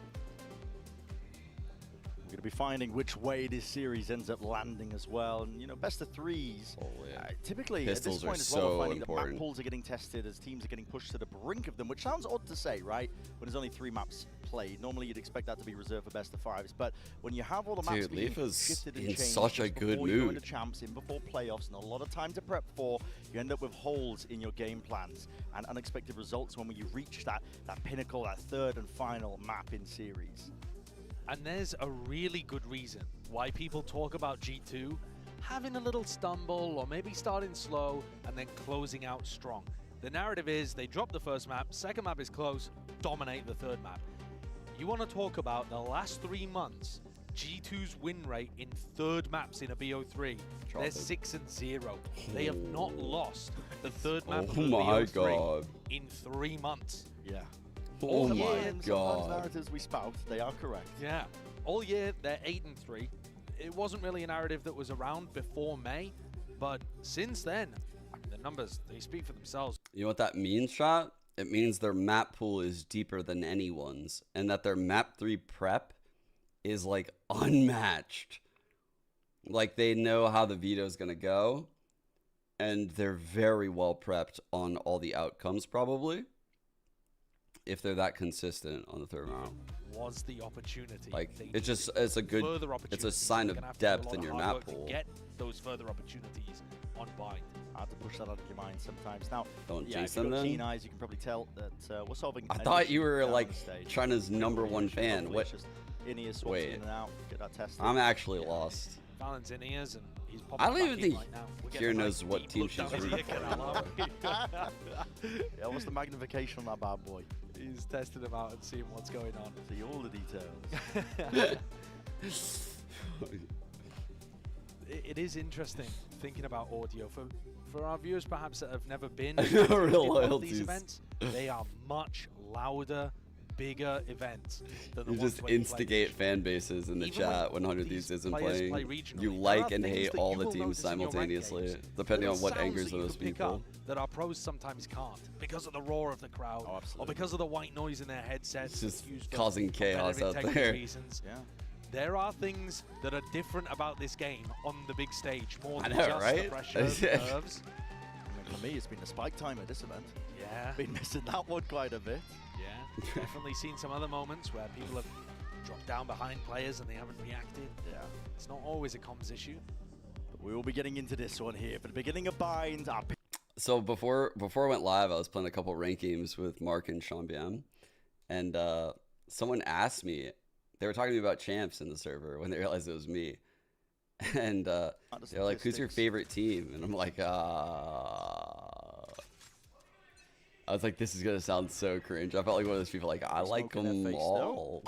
We're going to be finding which way this series ends up landing as well. And, you know, best of threes. Oh, yeah. Typically, Pistols at are this point as well, we're so finding that important. map pools are getting tested as teams are getting pushed to the brink of them, which sounds odd to say, right? When there's only 3 maps played. Normally, you'd expect that to be reserved for best of 5s. But when you have all the maps Dude, being Leaf is shifted and in changed such a just good before you go mood. into champs, in before playoffs, and a lot of time to prep for, you end up with holes in your game plans and unexpected results when you reach that pinnacle, that third and final map in series. And there's a really good reason why people talk about G2 having a little stumble or maybe starting slow and then closing out strong. The narrative is they drop the first map, second map is close, dominate the third map. You want to talk about the last 3 months, G2's win rate in third maps in a BO3. They're 6-0. They have not lost the third map of a my BO3 God. in 3 months. Yeah. Oh All my year, sometimes God. narratives we spout, they are correct. Yeah. All year, they're 8-3. It wasn't really a narrative that was around before May, but since then, I mean, the numbers, they speak for themselves. You know what that means, Shot? It means their map pool is deeper than anyone's, and that their map 3 prep is like unmatched. Like they know how the veto is gonna go, and they're very well prepped on all the outcomes probably. If they're that consistent on the third round. Was the opportunity. Like They it's just needed it's a good further it's a opportunities. sign They're of gonna have to do a depth lot in of your hard map work to pool. get those further opportunities on bind. Hard to push that out of your mind sometimes. Now, Don't yeah, jinx if you've them got then. keen eyes, you can probably tell that we're solving. I an thought issue you were down on like the stage. China's #1 fan. Hopefully What? it's just Ineos swaps Wait. in and out, get that tested. I'm actually lost. Fallon's in ears and he's popping I don't back even in think right now. We're Kira getting a knows nice what deep team look she's down his rooting ear canal. Yeah, what's the magnification on that bad boy? He's testing them out and seeing what's going on. See all the details. It is interesting thinking about audio for our viewers perhaps that have never been No to real one of loyalties. these events. They are much louder, bigger events than the You ones just when you play instigate regional. fan bases in the Even when chat when 100 these Thieves isn't players play playing. regionally, You there like are and things hate that all you the will teams notice in your ranked simultaneously, games. depending There on are what sounds angers that you those can pick up people. that our pros sometimes can't because of the roar of the crowd Oh, or absolutely. because of the white noise in their headsets. It's just used for causing chaos competitive out integrity there. Reasons. Yeah. There are things that are different about this game on the big stage, more I than know, just right? the pressure, the nerves. I mean, for me, it's been the spike timer this event. Yeah, Been missing that one quite a bit. yeah. Definitely seen some other moments where people have dropped down behind players and they haven't reacted. Yeah. It's not always a comms issue. But we will be getting into this one here. For the beginning of Bind, our So before I went live, I was playing a couple rank games with Mark and Sean BM, and someone asked me, they were talking to me about champs in the server when they realized it was me, and they're like, "Who's your favorite team?" And I'm like, I was like, this is gonna sound so cringe. I felt like one of those people like, I like Smoke in their them face, all.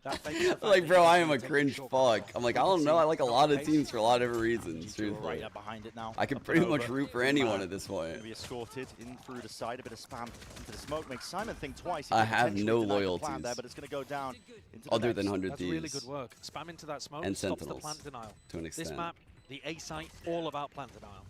That begs the fact Like, that bro, you I need am to a take cringe short fuck. I'm like, I don't know. I like a lot of teams for a lot of different reasons. G2 are right Truthfully, up behind it now. I can Up and pretty much over. root for anyone at this point. Gonna be escorted in through the side, a bit of spam into the smoke makes Simon think twice. He I could have potentially no deny the plan loyalties there, but it's going to go down into the other next. than 100 That's Thieves really good work. Spam into that smoke, and stops the Sentinels plant denial. to an extent. This map, the A site, all about plant denial.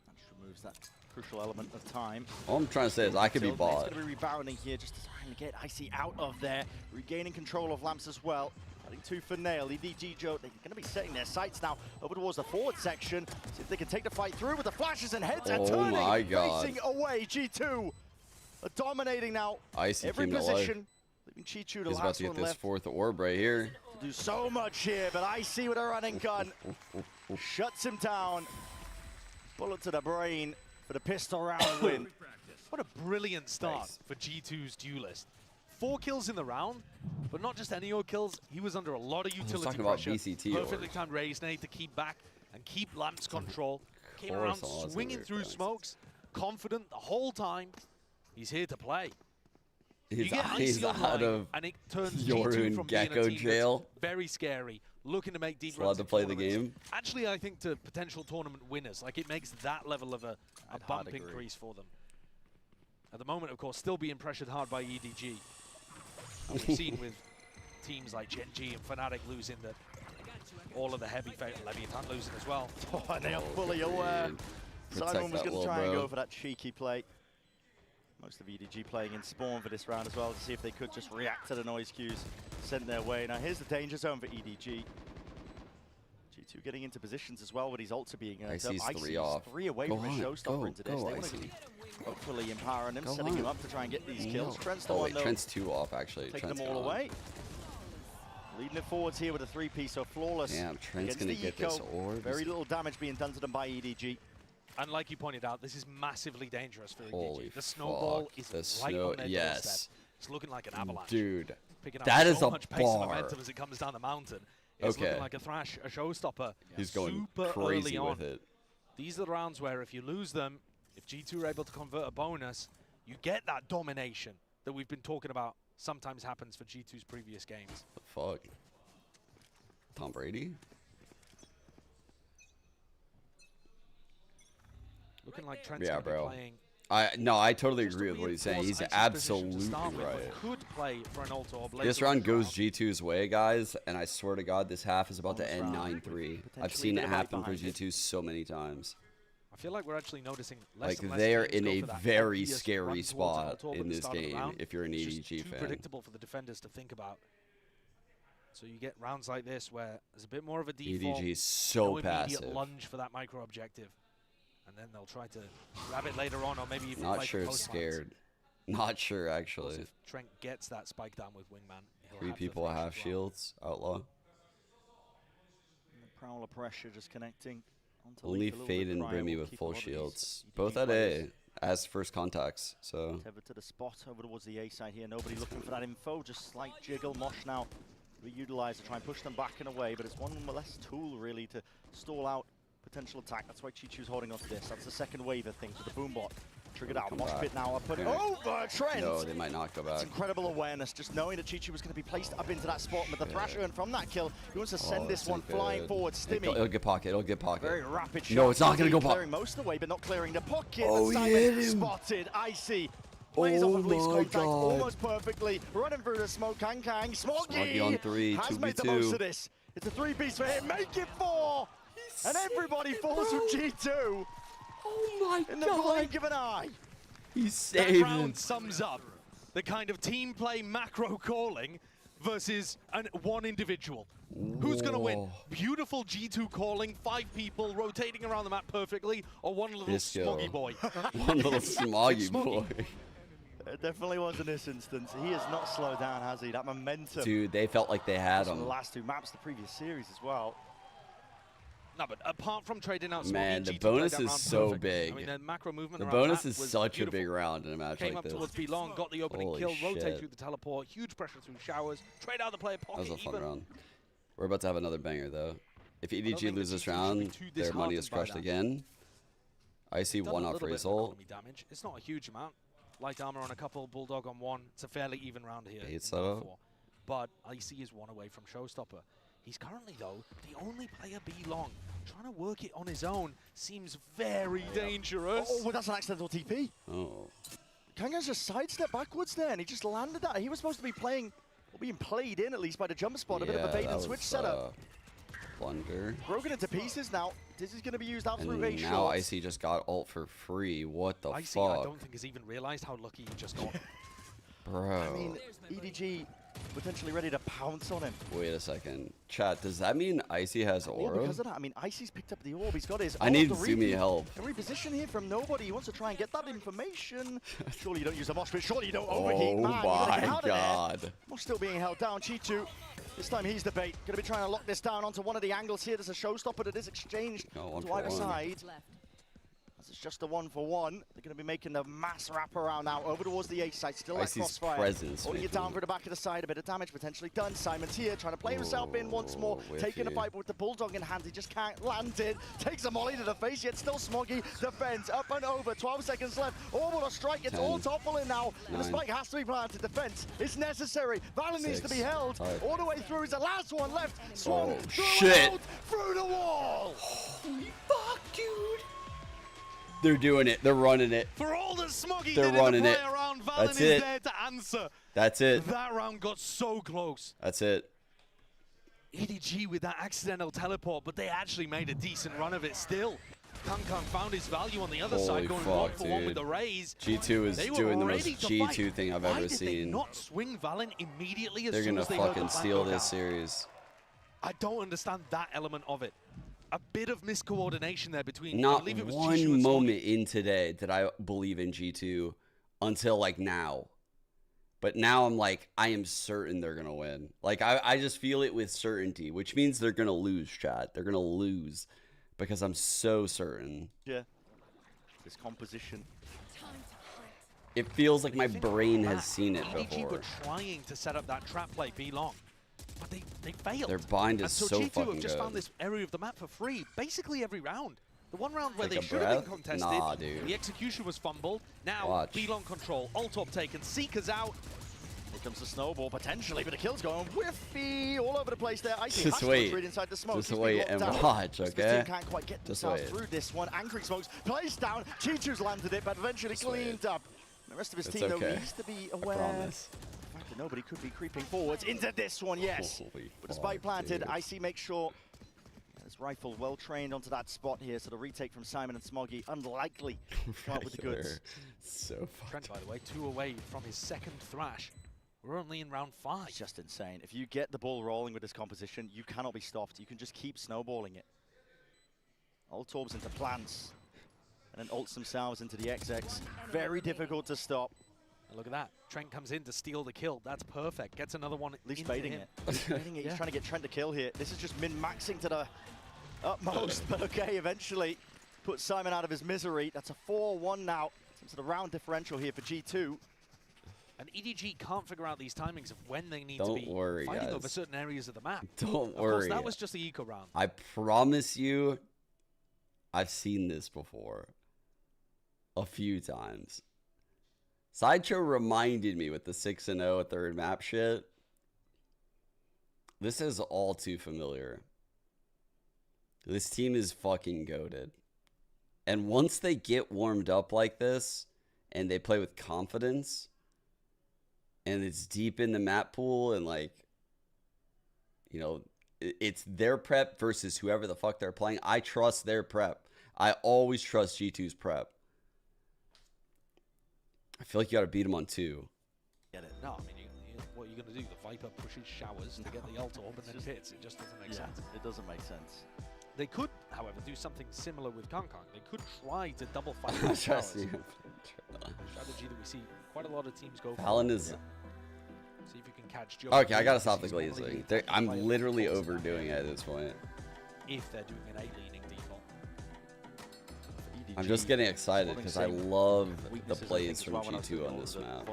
That just removes that crucial element of time. All I'm trying to say is I could be It's bought. going to be rebounding here, just trying to get Icy out of there, regaining control of Lamps as well. Heading two for Nail, EDG Joe, they're going to be setting their sights now over towards the forward section. See if they can take the fight through with the flashes and heads are Oh turning, my God. racing away. G2 are dominating now. Icy Every came to life. position, leaving Chi-Chu the He's about last to get one this left. fourth orb right here. To do so much here, but Icy with a running gun shuts him down. Bullet to the brain for the pistol round win. What a brilliant start Nice. for G2's duelist. 4 kills in the round, but not just any old kills. He was under a lot of utility talking about pressure. VCT Perfectly orbs. timed raise nade to keep back and keep Lamps control. Came course around I was swinging under through influence. smokes, confident the whole time. He's here to play. He's, You get he's Icy out online, of and it turns Yoru G2 and from being a Gecko team jail. that's very scary, looking to make deep He's allowed runs to in play the tournaments. game. Actually, I think to potential tournament winners, like it makes that level of a I'd bump hard agree. increase for them. At the moment, of course, still being pressured hard by EDG. And we've seen with teams like Gen G and Fnatic losing that all of the heavy Leviathan losing as well. Oh, and they are fully aware. Protect Simon was that going to little try and bro. go for that cheeky play. Most of EDG playing in Spawn for this round as well to see if they could just react to the noise cues sent their way. Now here's the danger zone for EDG. G2 getting into positions as well with his ults being Icy's 3 off. 3 away Go from a on, showstopper go, into this. go, They want to Icy. hopefully empowering him, Go setting him on. up to try and get these kills. No. Trent's the Oh one wait, though, Trent's 2 off actually. taking Trent's them all gone. away. Leading it forwards here with a 3-piece, so flawless. Damn, Trent's against gonna the get eco. this orb. Very little damage being done to them by EDG. And like you pointed out, this is massively dangerous for Holy EDG. The snowball fuck, is the right snow- on their yes. doorstep. It's looking like an avalanche. Dude, Picking up that so is a much pace and bar. momentum as it comes down the mountain. It's Okay. looking like a Thrash, a showstopper. he's going super crazy early on. with it. These are the rounds where if you lose them, if G2 are able to convert a bonus, you get that domination that we've been talking about sometimes happens for G2's previous games. The fuck? Tom Brady? Looking like Trent's Yeah, gonna be bro. playing I totally just to agree with what he's saying. reinforce He's Icy's position to absolutely start with, but right. Could play for an ult orb later This in round the goes G2's way, guys, and I swear to God, this half is about to end 9-3. I've Potentially seen a it bit of weight happen for behind it. G2 so many times. I feel like we're actually noticing less Like, and less they are teams in go a for that very obvious scary run towards an spot ult orb at in the this start of the game round. if you're an It's just EDG too fan. predictable for the defenders to think about. So you get rounds like this where there's a bit more of a default, EDG is so no immediate passive. lunge for that micro objective, and then they'll try to grab it later on, or maybe even Not fight sure the it's post plants. scared. Not sure, Of course, actually. if Trent gets that spike down with Wingman, he'll 3 have the people Thrash have as well. shields. Outlaw. Prowler pressure just connecting. Onto Only Leaf a little Fade bit and prior, Brimmy will with keep a full lot of these shields. EDG Both at players A as first contacts, so. tethered to the spot over towards the A side here. Nobody looking for that info. Just slight jiggle. Mosh now reutilized to try and push them back and away, but it's one less tool really to stall out potential attack. That's why Chi-Chu's holding on to this. That's the second wave of things with the boombot. Triggered out. Come Mosh back. pit now. Put it Yeah. over Trent. No, they might not go It's back. incredible awareness, just knowing that Chi-Chu was going to be placed up into that spot. But the Thrasher, and from that kill, he wants to send Oh, this that's one not flying good. forward. Stimmy. It'll get pocket. It'll get pocket. Very rapid shot. No, it's not gonna go pop. Clearing most of the way, but not clearing the pocket. Oh, But he Simon hit him. spotted. Icy. Plays off Oh of Lee's my contact God. almost perfectly. Running through the smoke. Kang. Smoggy on 3, has made the 2v2. most of this. It's a 3-piece for him. Make it 4. And everybody falls from G2 Oh my in the blink of an eye. He That saved him. round sums up the kind of team play macro calling versus one individual. Who's going to win? Whoa. Beautiful G2 calling, 5 people rotating around the map perfectly, or one little Disco. smoggy boy? One little smoggy Smoggy. boy. It definitely was in this instance. He has not slowed down, has he? That momentum. Dude, they felt like they had From the him. last 2 maps, the previous series as well. No, but apart from trading out Smoggy, Man, the G2 bonus played that is round so perfect. big. I mean, the macro movement The around bonus that is was such beautiful. a big round in a match Came like up this. towards B-Long, got the opening Holy kill, rotate shit. through the teleport, huge pressure through showers, trade out the player That pocket was a fun even. round. We're about to have another banger though. If don't EDG think the loses this G2 should be round, too their money is disheartened by crushed that. again. I see Done one a off little for bit his of ult. economy damage. It's not a huge amount. Light armor on a couple, Bulldog on 1. It's a fairly even round here. Bait in setup. round 4. but Icy is one away from Showstopper. He's currently, though, the only player B long. Trying to work it on his own seems very dangerous. Oh, well, that's an accidental TP. Oh. Kangan's just sidestepped backwards there, and he just landed that. He was supposed to be playing, or being played in at least by the jumper spot. A bit of a bait and switch setup. Blunder. Broken into pieces now. This is going to be used out through base now shots. Icy just got ult for free. What the Icy, fuck? I don't think has even realized how lucky he just got. Bro. I mean, EDG potentially ready to pounce on him. Wait a second. Chat, does that mean Icy has Yeah, aura? because of that. I mean, Icy's picked up the orb. He's got his. I need Zumi help. A reposition here from nobody. He wants to try and get that information. Surely you don't use a mosh pit. Surely you don't overheat. Oh Man, you gotta get my out of there. god. Mosh still being held down. Chi2. This time he's the bait. Gonna be trying to lock this down onto one of the angles here. There's a showstopper that is exchanged No, to either 1-for-1. side. This is just a 1-for-1. They're going to be making the mass wraparound now over towards the A side. Still that Icy's crossfire. presence Holding it making down for the back of the side. A bit of damage potentially done. Simon's here trying to play himself in once more. Taking a bite with the bulldog in hand. He just can't land it. Takes a molly to the face, yet still Smoggy. Defense up and over. 12 seconds left. Orbital strike. It's 10, all toppling now. And the 9, spike has to be planted. Defense is necessary. Valen needs to 6, be held. 5. All the way through is the last one left. Swung Oh, through shit. out, through the wall. Fuck, dude. They're doing it. They're running it. For all that Smoggy They're did in the running play it. around, Valen That's is it. there to answer. That's it. That round got so close. That's it. EDG with that accidental teleport, but they actually made a decent run of it still. Kankan found his value on the other Holy side, going fuck, 1-for-1 with dude. the raise. G2 is They were doing the most ready to G2 fight. thing I've Why ever did they seen. not swing Valen immediately as They're soon gonna as they heard the fucking plan steal go this down? series. I don't understand that element of it. A bit of miscoordination there between. I Not believe it was Chishu one and moment Smoggy. in today did I believe in G2 until like now. But now I'm like, I am certain they're gonna win. Like I just feel it with certainty, which means they're gonna lose, chat. They're gonna lose because I'm so certain. Yeah. This composition. It feels like my Think brain about has seen it EDG before. were trying to set up that trap play B long, but they failed. Their bind is and so so G2 fucking have just good. found this area of the map for free, basically every round. The one round where Take they a should have been breath? contested, Nah, dude. the execution was fumbled. Now Watch. B long control, ult up taken, Seeker's out. Here comes the snowball potentially, but the kill's going whiffy all over the place there. Icy Just has to wait. retreat inside the smoke. Just He's been wait locked and down. watch, This okay? team can't quite get Just themselves wait. through this one. Anchoring smokes, plays down. Chichu's landed it, but eventually Just wait. cleaned up. The rest of his It's team, though, okay. needs to be I aware. promise. The fact that nobody could be creeping forwards into this one, yes. Holy But despite fuck, planted, dude. Icy makes sure his rifle well trained onto that spot here. So the retake from Simon and Smoggy, unlikely to come up with the goods. Regular. So Trent, by the way, 2 away from his second thrash. We're only in round 5. It's just insane. If you get the ball rolling with this composition, you cannot be stopped. You can just keep snowballing it. Ult orbs into plants, and then ults themselves into the XX. Very difficult to stop. And look at that. Trent comes in to steal the kill. That's perfect. Gets another one. At least into baiting him. it. Baiting it. He's trying to get Trent to kill here. This is just min-maxing to the utmost, but okay, eventually puts Simon out of his misery. That's a 4-1 now. Into the round differential here for G2. And EDG can't figure out these timings of when they need Don't to be worry, fighting guys. over certain areas of the map. Don't Of course, worry. that was just the eco round. I promise you, I've seen this before a few times. Sideshow reminded me with the 6-0 third map shit. This is all too familiar. This team is fucking goated. And once they get warmed up like this and they play with confidence and it's deep in the map pool and like, you know, it's their prep versus whoever the fuck they're playing. I trust their prep. I always trust G2's prep. I feel like you got to beat them on 2. Get it? No, I mean, what are you going to do? The Viper pushes showers to get the ult orb and then hits. It just doesn't make sense. It doesn't make sense. They could, however, do something similar with Kong. They could try to double fight I with trust towers. you. Strategy that we see quite a lot of teams go for. Fallon is... See if you can catch Joe. Okay, I gotta stop the He's one of glazing. the I'm players literally that falls in overdoing that it at this point. if they're doing an A-leaning default. I'm just getting excited because I love the plays from G2 on this map.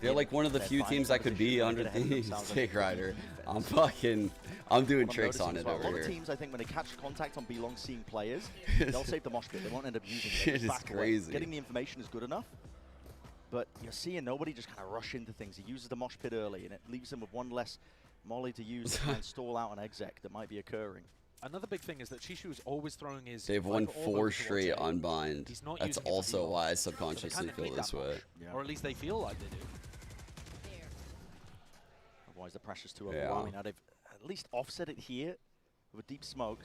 They're like one of the few teams I could be under the Take Rider. I'm doing tricks on it A over lot of here. teams, I think, when they catch contact on B-long seeing players, they'll save the mosh pit. They won't end up using it. Shit Just is back away. crazy. Getting the information is good enough. but you're seeing nobody just kind of rush into things. He uses the mosh pit early, and it leaves him with one less molly to use to try and stall out an exec that might be occurring. Another big thing is that Shishu is always throwing his... They've won Viper 4 towards straight A. unbind. He's not That's using it for also default. why I So they subconsciously kind of feel need this that way. mosh, or at least they feel like they do. Otherwise, the pressure's too overwhelming. Now they've at least offset it here with a deep smoke.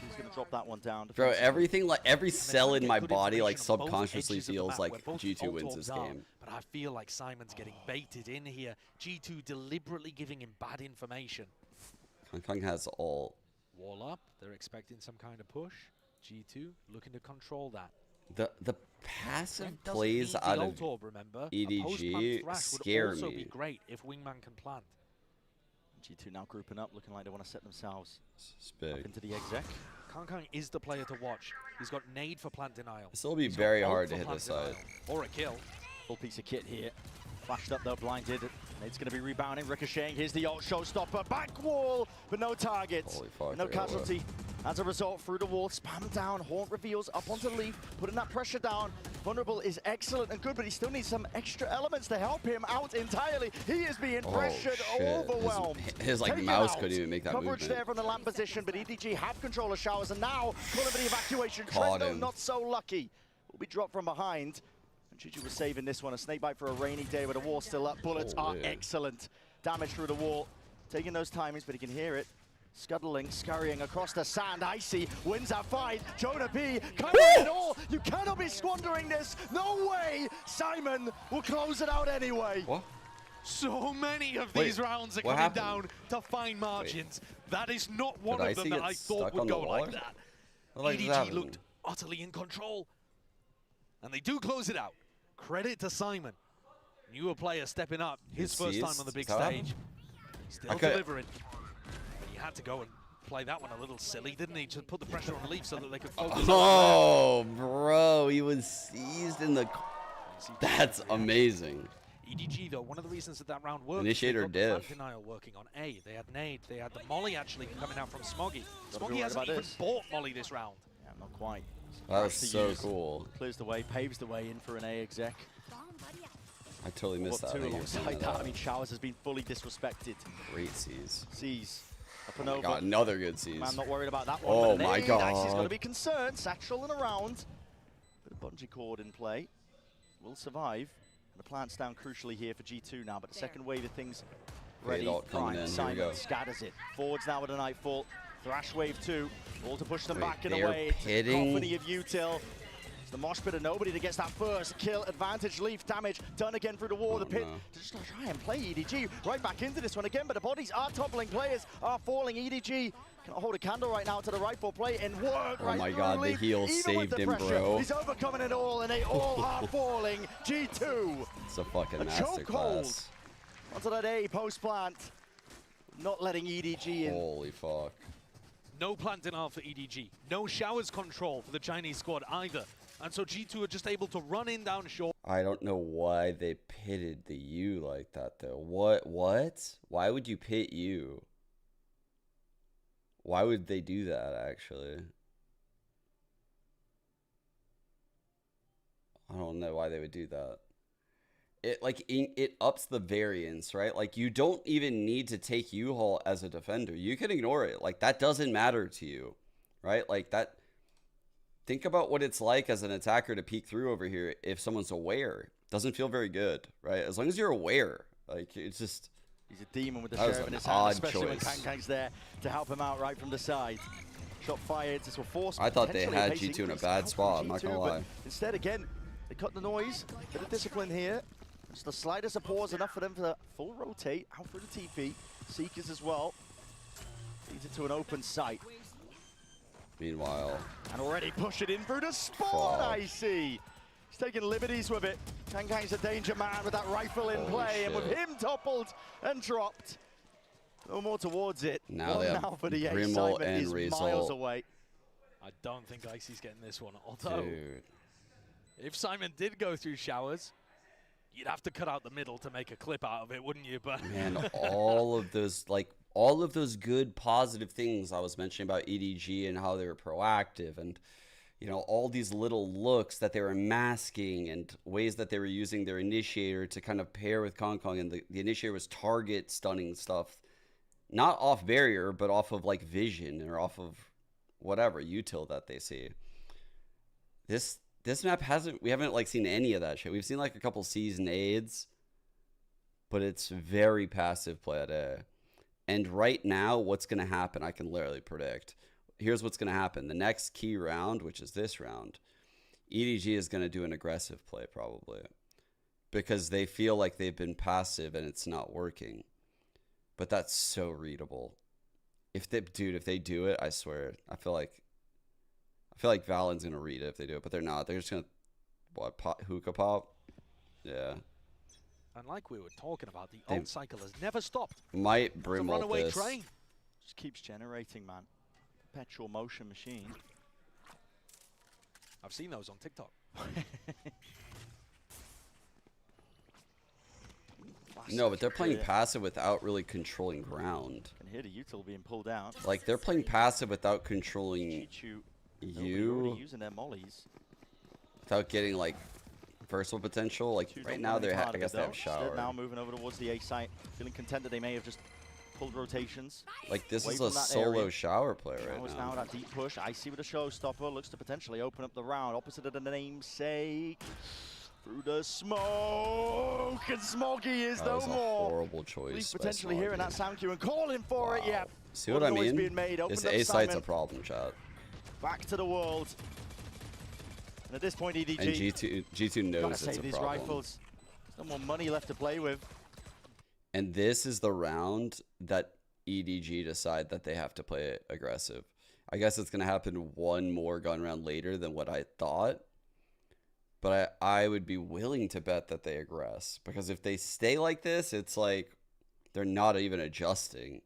He's going to drop that one down. Bro, everything, like every cell in my good body, like information on both subconsciously edges of the feels map like where both G2 wins alt this orbs are, game. But I feel like Simon's getting baited in here. G2 deliberately giving him bad information. Kong has all. Wall up. They're expecting some kind of push. G2 looking to control that. The passive Red doesn't plays need the out ult of orb, remember? A EDG post-plant thrash scare would also me. be great if Wingman can plant. G2 now grouping up, looking like they want to set themselves It's up big. into the exec. Kong is the player to watch. He's got nade for plant denial. This will be He's got very ult hard for to hit plant this side. denial. Or a kill. Full piece of kit here. Flashed up though, blinded. Nade's going to be rebounding, ricocheting. Here's the ult showstopper. Back wall, but no targets. Holy fuck, No they got casualty. As a result, through the wall, spam down. Haunt reveals up onto Leaf, putting that pressure down. Vulnerable is excellent and good, but he still needs some extra elements to help him out entirely. He is being pressured, shit. overwhelmed. His like Taken mouse out. couldn't even make that Coverage movement. there from the lamp position, but EDG have control of showers, and now calling for the evacuation. Caught Trendo him. not so lucky. Will be dropped from behind. And Juju was saving this one. A snakebite for a rainy day with the wall still up. Bullets are excellent. Damage through the wall. Taking those timings, but he can hear it. Scuttling, scurrying across the sand. Icy wins that fight. Jonah B covering it all. You cannot be squandering this. No way. Simon will close it out anyway. What? So many of Wait, these rounds are what coming happened? down to fine margins. That is not one Did of them Icy that get I thought stuck would on the go wall like or that. What the heck is EDG happening? looked utterly in control. And they do close it out. Credit to Simon. Newer player stepping up. His first time on the big stage. Still delivering. He had to go and play that one a little silly, didn't he? To put the pressure on the Leaf so that they could focus. Oh, bro, he was seized in the. That's amazing. EDG though, one of the reasons that that round worked. Initiator they got the diff. plant denial working on A. They had nade. They had the molly actually coming out from Smoggy. Gotta be Smoggy worried hasn't about even this. bought molly this round. Yeah, not quite. That was Crash to so use. cool. Clears the way, paves the way in for an A exec. I totally missed that. Two I think you were saying alongside that. I that. mean, Showers has been fully disrespected. Great seize. Sees up and Oh my over. God, another good seize. Man, not worried about that one. Oh but an my A, Dicey's got God. to be concerned. Satchel and around. Bit of bungee cord in play. Will survive. And the plant's down crucially here for G2 now, but the second wave of things ready. ult coming in. Here we Simon go. scatters it. Forwards now with a Nightfall. Thrash wave 2. All to push them Wait, back in they a are way. pitting? Cacophony of util. It's the mosh pit of nobody that gets that first kill. Advantage, Leaf damage done again through the wall. The pit no. to just try and play EDG right back into this one again, but the bodies are toppling. Players are falling. EDG cannot hold a candle right now to the rightful play and work Oh right my through God, the Leaf. heal Even with saved the him, pressure, bro. He's overcoming it all, and they all are falling. G2 It's a fucking a chokehold masterclass. onto that A post plant, not letting EDG in. Holy fuck. No plant denial for EDG. No showers control for the Chinese squad either. And so G2 are just able to run in down short. I don't know why they pitted the U like that though. What? Why would you pit U? Why would they do that actually? I don't know why they would do that. It ups the variance, right? Like you don't even need to take U-Haul as a defender. You can ignore it. Like that doesn't matter to you, right? Like that. Think about what it's like as an attacker to peek through over here if someone's aware. Doesn't feel very good, right? As long as you're aware, like it's just. He's a demon with the That was sheriff in an his hand, odd especially when choice. Kangkang's there to help him out right from the side. Shot fired, this will force I thought they potentially had pace G2 in a increase bad out spot, from I'm not gonna G2, lie. but instead, again, they cut the noise, bit of discipline here. Just the slightest of pause, enough for them for the full rotate, out through the TP. Seekers as well. Leads it to an open sight. Meanwhile, And already push it in through the spawn, Fuck. I see. He's taking liberties with it. Kangkang's a danger man with that rifle in Holy play, and with shit. him toppled and dropped. No more towards it. Now One they have now for the Grimmel excitement and is Result. miles away. I don't think Icy's getting this one. Although, dude. if Simon did go through showers, you'd have to cut out the middle to make a clip out of it, wouldn't you? But Man, all of those good positive things I was mentioning about EDG and how they were proactive and you know, all these little looks that they were masking and ways that they were using their initiator to kind of pair with Kong Kong. And the initiator was target stunning stuff, not off barrier, but off of like vision or off of whatever util that they see. This map we haven't like seen any of that shit. We've seen like a couple season aids, but it's very passive play at A. And right now, what's going to happen, I can literally predict. Here's what's going to happen. The next key round, which is this round, EDG is going to do an aggressive play probably, because they feel like they've been passive and it's not working. But that's so readable. If they do it, I swear, I feel like Valen's going to read it if they do it, but they're not. They're just going to, hookah pop? Yeah. And like we were talking about, the ult cycle has never stopped. Might brim ult runaway this. train. Just keeps generating, man. Perpetual motion machine. I've seen those on TikTok. No, but they're playing passive without really controlling ground. Can hear the util being pulled out. Like, they're playing passive without controlling you. Using their mollies. Without getting, like, versatile potential. Like, right now, I guess they have shower. Now moving over towards the A site. Feeling content that they may have just pulled rotations. Like, this is a solo shower play right now. now. That deep push. Icy with a showstopper. Looks to potentially open up the round. Opposite of the namesake. Through the smoke. And Smoggy is no more. That was a horrible choice. Leaf potentially hearing that sound cue and calling for it. Yeah. See what I mean? This A site's a problem, chat. Back to the world. And at this point, EDG. And G2 knows it's a these problem. Rifles. There's no more money left to play with. And this is the round that EDG decide that they have to play aggressive. I guess it's going to happen one more gun round later than what I thought. But I would be willing to bet that they aggress. Because if they stay like this, it's like they're not even adjusting.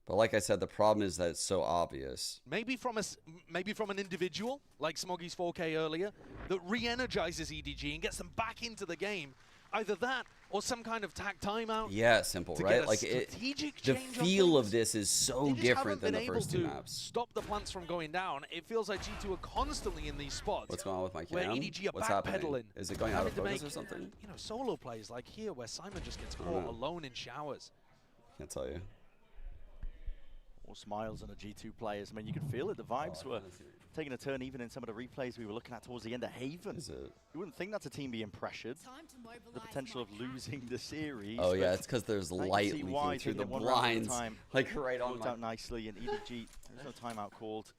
But like I said, the problem is that it's so obvious. Maybe from an individual, like Smoggy's 4K earlier, that re-energizes EDG and gets them back into the game. Either that or some kind of tack timeout. Yeah, simple, right? Like the feel of this is so different than the first two maps. Stop the plants from going down. It feels like G2 are constantly in these spots. What's going on with my cam? Where EDG are What's backpedaling. happening? Is it going out of focus or something? You know, solo plays like here where Simon just gets caught alone in showers. Can't tell you. More smiles on the G2 players. I mean, you could feel it. The vibes were taking a turn even in some of the replays we were looking at towards the end of Haven. Is it? You wouldn't think that's a team being pressured. The potential of losing the series. Oh yeah, it's because there's light leaking through the blinds. Like right on out nicely, and EDG, there's no timeout called.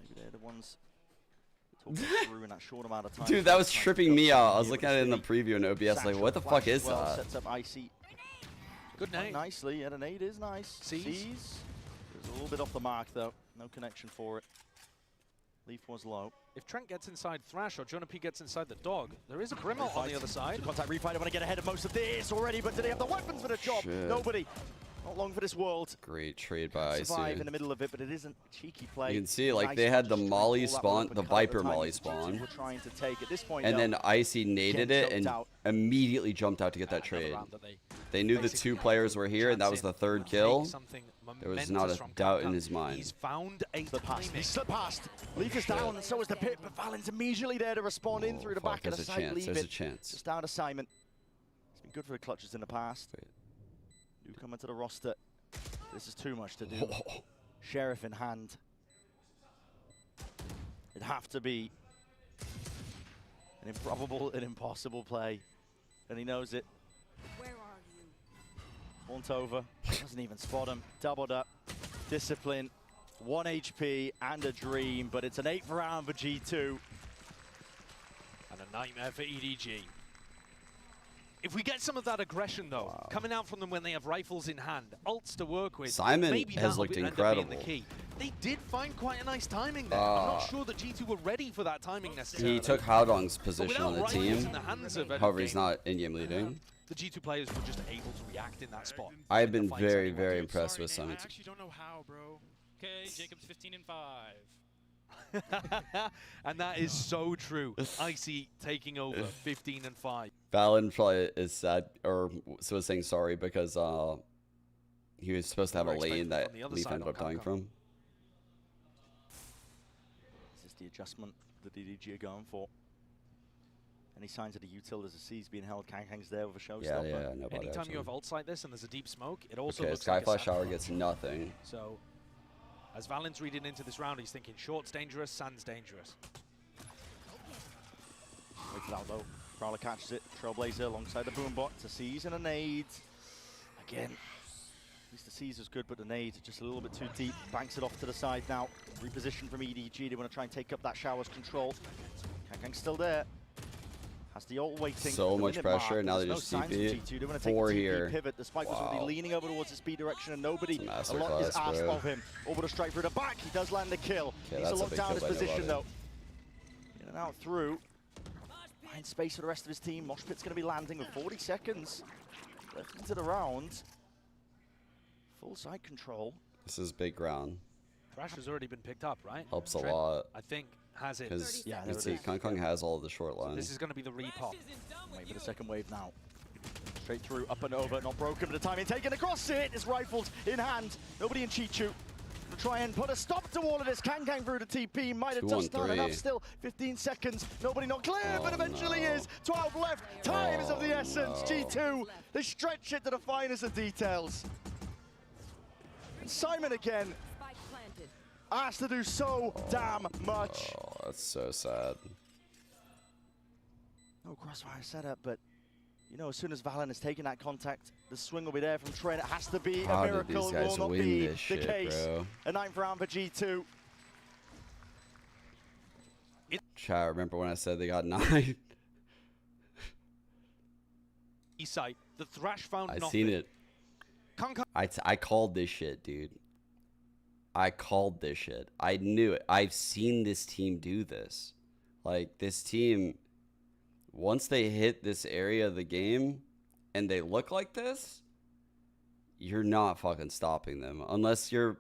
Maybe they're the ones talking through in that short amount of time. Dude, that was tripping me out. I was looking at it in the preview in OBS like, what the fuck is that? Sets up Icy. Good nade. Nicely, and a nade is nice. Sees. There's a little bit off the mark though. No connection for it. Leaf was low. If Trent gets inside Thrash or Jonah P gets inside the dog, there is a Brimble on the other side. Contact refight. I want to get ahead of most of this already, but do they have the weapons for the job? Shit. Nobody. Not long for this world. Great trade by IC. Survive in the middle of it, but it isn't cheeky play. You can see, like, they had the Molly spawn, the Viper Molly spawn. We're trying to take at this point. And then IC naded it and immediately jumped out to get that trade. They knew the two players were here, and that was the third kill. There was not a doubt in his mind. He's found a He slipped past. Leaf is down, and so is the pit, but Valen's immediately there to respond in through the back of the site. There's a chance. Just out of Simon. It's been good for the clutches in the past. Newcomer to the roster. This is too much to do. Sheriff in hand. It'd have to be an improbable and impossible play. And he knows it. Where are you? Won't over. Doesn't even spot him. Doubled up. Discipline. 1 HP and a dream. But it's an 8th round for G2. And a nightmare for EDG. If we get some of that aggression, though, coming out from them when they have rifles in hand, ults to work with, Simon maybe has looked incredible. The key. They did find quite a nice timing there. I'm not sure that G2 were ready for that timing necessarily. He took Haodong's position on the team. However, he's not in-game leading. The G2 players were just able to react in that spot. I've been very, very impressed with Simon. I actually don't know how, bro. Okay, Jacob's 15 and 5. And that is so true. Icy taking over 15 and 5. Valen probably is sad, or was saying sorry because he was supposed to have a lane that Leaf ended up dying from. the adjustment that EDG are going for. Any signs of the util as the C's being held? Kang's there with a showstopper. Yeah, nobody. Anytime you have ults like this and there's a deep smoke, it also looks Sky like Flash a Shower gets nothing. So, as Valen's reading into this round, he's thinking short's dangerous, sand's dangerous. Waits it out though. Prowler catches it. Trailblazer alongside the Boombot to seize and a nade. Again, at least the seize is good, but the nade just a little bit too deep. Banks it off to the side now. Reposition from EDG. They want to try and take up that shower's control. Kang's still there. Has the ult waiting. So much pressure. Now they just TP. They want to take a TP here. pivot. The spike was already leaning over towards the speed direction, and nobody. A lot Masterclass, is asked of him. Orbital strike through the back. He does land the kill. Needs to lock down his position though. In and out through. Find space for the rest of his team. Mosh Pit's going to be landing with 40 seconds left into the round. Full side control. This is big ground. Thrash has already been picked up, right? Helps a Trent, lot. I think, has it. Because Yeah, you see, Kong has all of the short lines. This is going to be the repop. Wait for the second wave now. Straight through, up and over, not broken, but the timing taken across it. It's rifled in hand. Nobody in Chichu. To try and put a stop to all of this. Kang through the TP. Might have just done enough still. 15 seconds. Nobody not clear, but eventually is. 12 left. Time is of the essence. G2. They stretch it to the finest of details. And Simon again. Asked to do so damn much. Oh, that's so sad. No crossfire setup, but you know, as soon as Valen has taken that contact, the swing will be there from Trent. It has to be a miracle. It will not be the case. A 9th round for G2. Chat, remember when I said they got 9? E-site. The Thrash found nothing. I seen it. I called this shit, dude. I called this shit. I knew it. I've seen this team do this. Like, this team, once they hit this area of the game and they look like this, you're not fucking stopping them. Unless you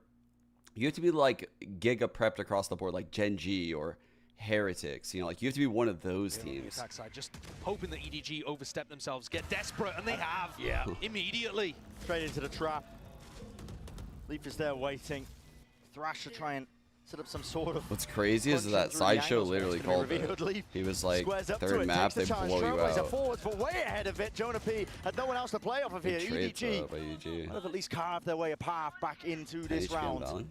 have to be like Giga prepped across the board, like Gen G or Heretics. You know, like you have to be one of those teams. Attack side, just hoping that EDG overstep themselves, get desperate, and they have. Yeah. Immediately. Straight into the trap. Leaf is there waiting. Thrash to try and set up some sort of. What's crazy is that Sideshow literally called it. He was like, third map, they blow you out. Forwards, but way ahead of it. Jonah P had no one else to play off of here. EDG might have at least carved their way a path back into this round.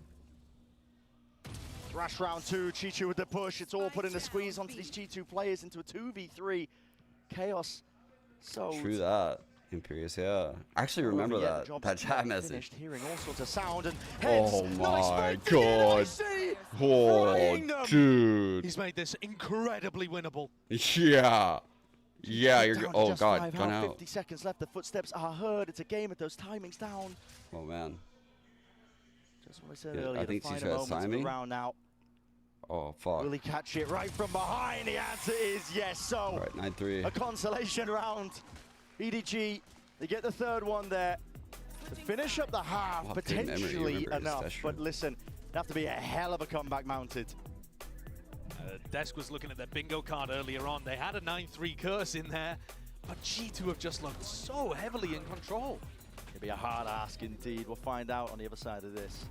Thrash round 2, Chichu with the push. It's all put in the squeeze onto these G2 players into a 2v3. Chaos. So true that. Imperious, yeah. I actually remember that chat message. Hearing all sorts of sound and oh my god. Oh, dude. He's made this incredibly winnable. Yeah. Yeah, you're oh god, gone out. 50 seconds left. The footsteps are heard. It's a game with those timings down. Oh man. Just what I said earlier. I think the final moments of the round now. Oh fuck. Will he catch it right from behind? The answer is yes. So all right, 9-3. A consolation round. EDG, they get the third one there. To finish up the half, potentially enough. But listen, it'd have to be a hell of a comeback mounted. Desk was looking at their bingo card earlier on. They had a 9-3 curse in there, but G2 have just looked so heavily in control. It'll be a hard ask indeed. We'll find out on the other side of this.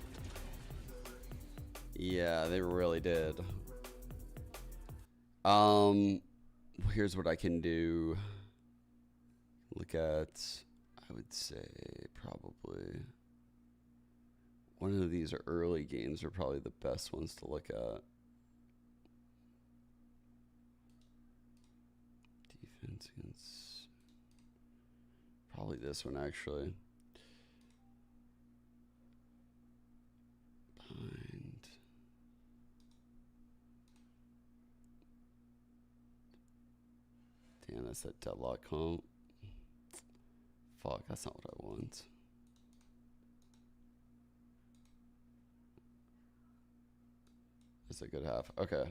Yeah, they really did. Here's what I can do. Look at, I would say, probably one of these early games are probably the best ones to look at. Defense against, probably this one actually. Bind. Damn, that's that deadlock comp. Fuck, that's not what I want. It's a good half. Okay.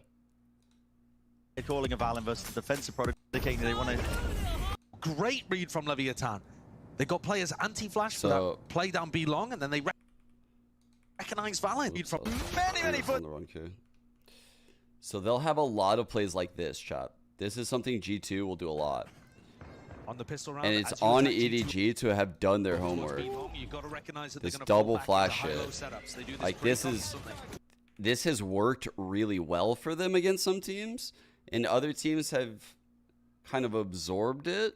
They're calling a Valen versus defensive product indicating they want to. Great read from Leviathan. They got players anti-flash for that play down B long, and then they recognize Valen. From many foot. So they'll have a lot of plays like this, chat. This is something G2 will do a lot. On the pistol round, and it's on EDG to have done their homework. You got to recognize that this double flash shit. Like this is, this has worked really well for them against some teams, and other teams have kind of absorbed it,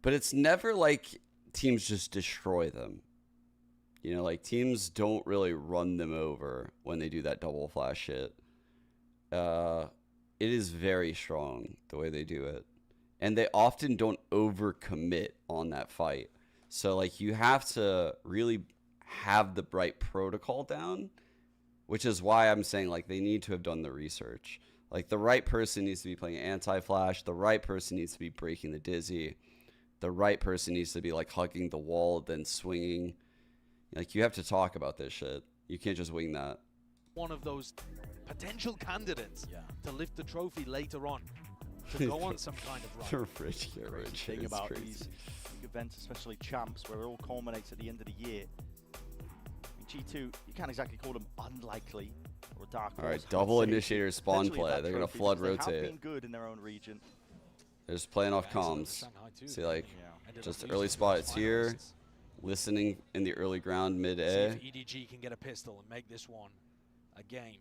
but it's never like teams just destroy them. You know, like teams don't really run them over when they do that double flash shit. It is very strong the way they do it. And they often don't overcommit on that fight. So, like, you have to really have the right protocol down, which is why I'm saying, like, they need to have done the research. Like, the right person needs to be playing anti-flash. The right person needs to be breaking the dizzy. The right person needs to be, like, hugging the wall, then swinging. Like, you have to talk about this shit. You can't just wing that. One of those potential candidates to lift the trophy later on, to go on some kind of run. The rich get rich. Thing It's about crazy. these big events, especially champs, where it all culminates at the end of the year. I mean, G2, you can't exactly call them unlikely or a dark horse. All right, I'd double say initiator spawn potentially play. that They're going to trophy flood because They have rotate. been good in their own region. They're just playing off Yeah, so comms. Shanghai too. See, like, Ended just up early losing spot, to it's the here. finalists. Listening in the early ground, mid See A. if EDG can get a pistol and make this one a game.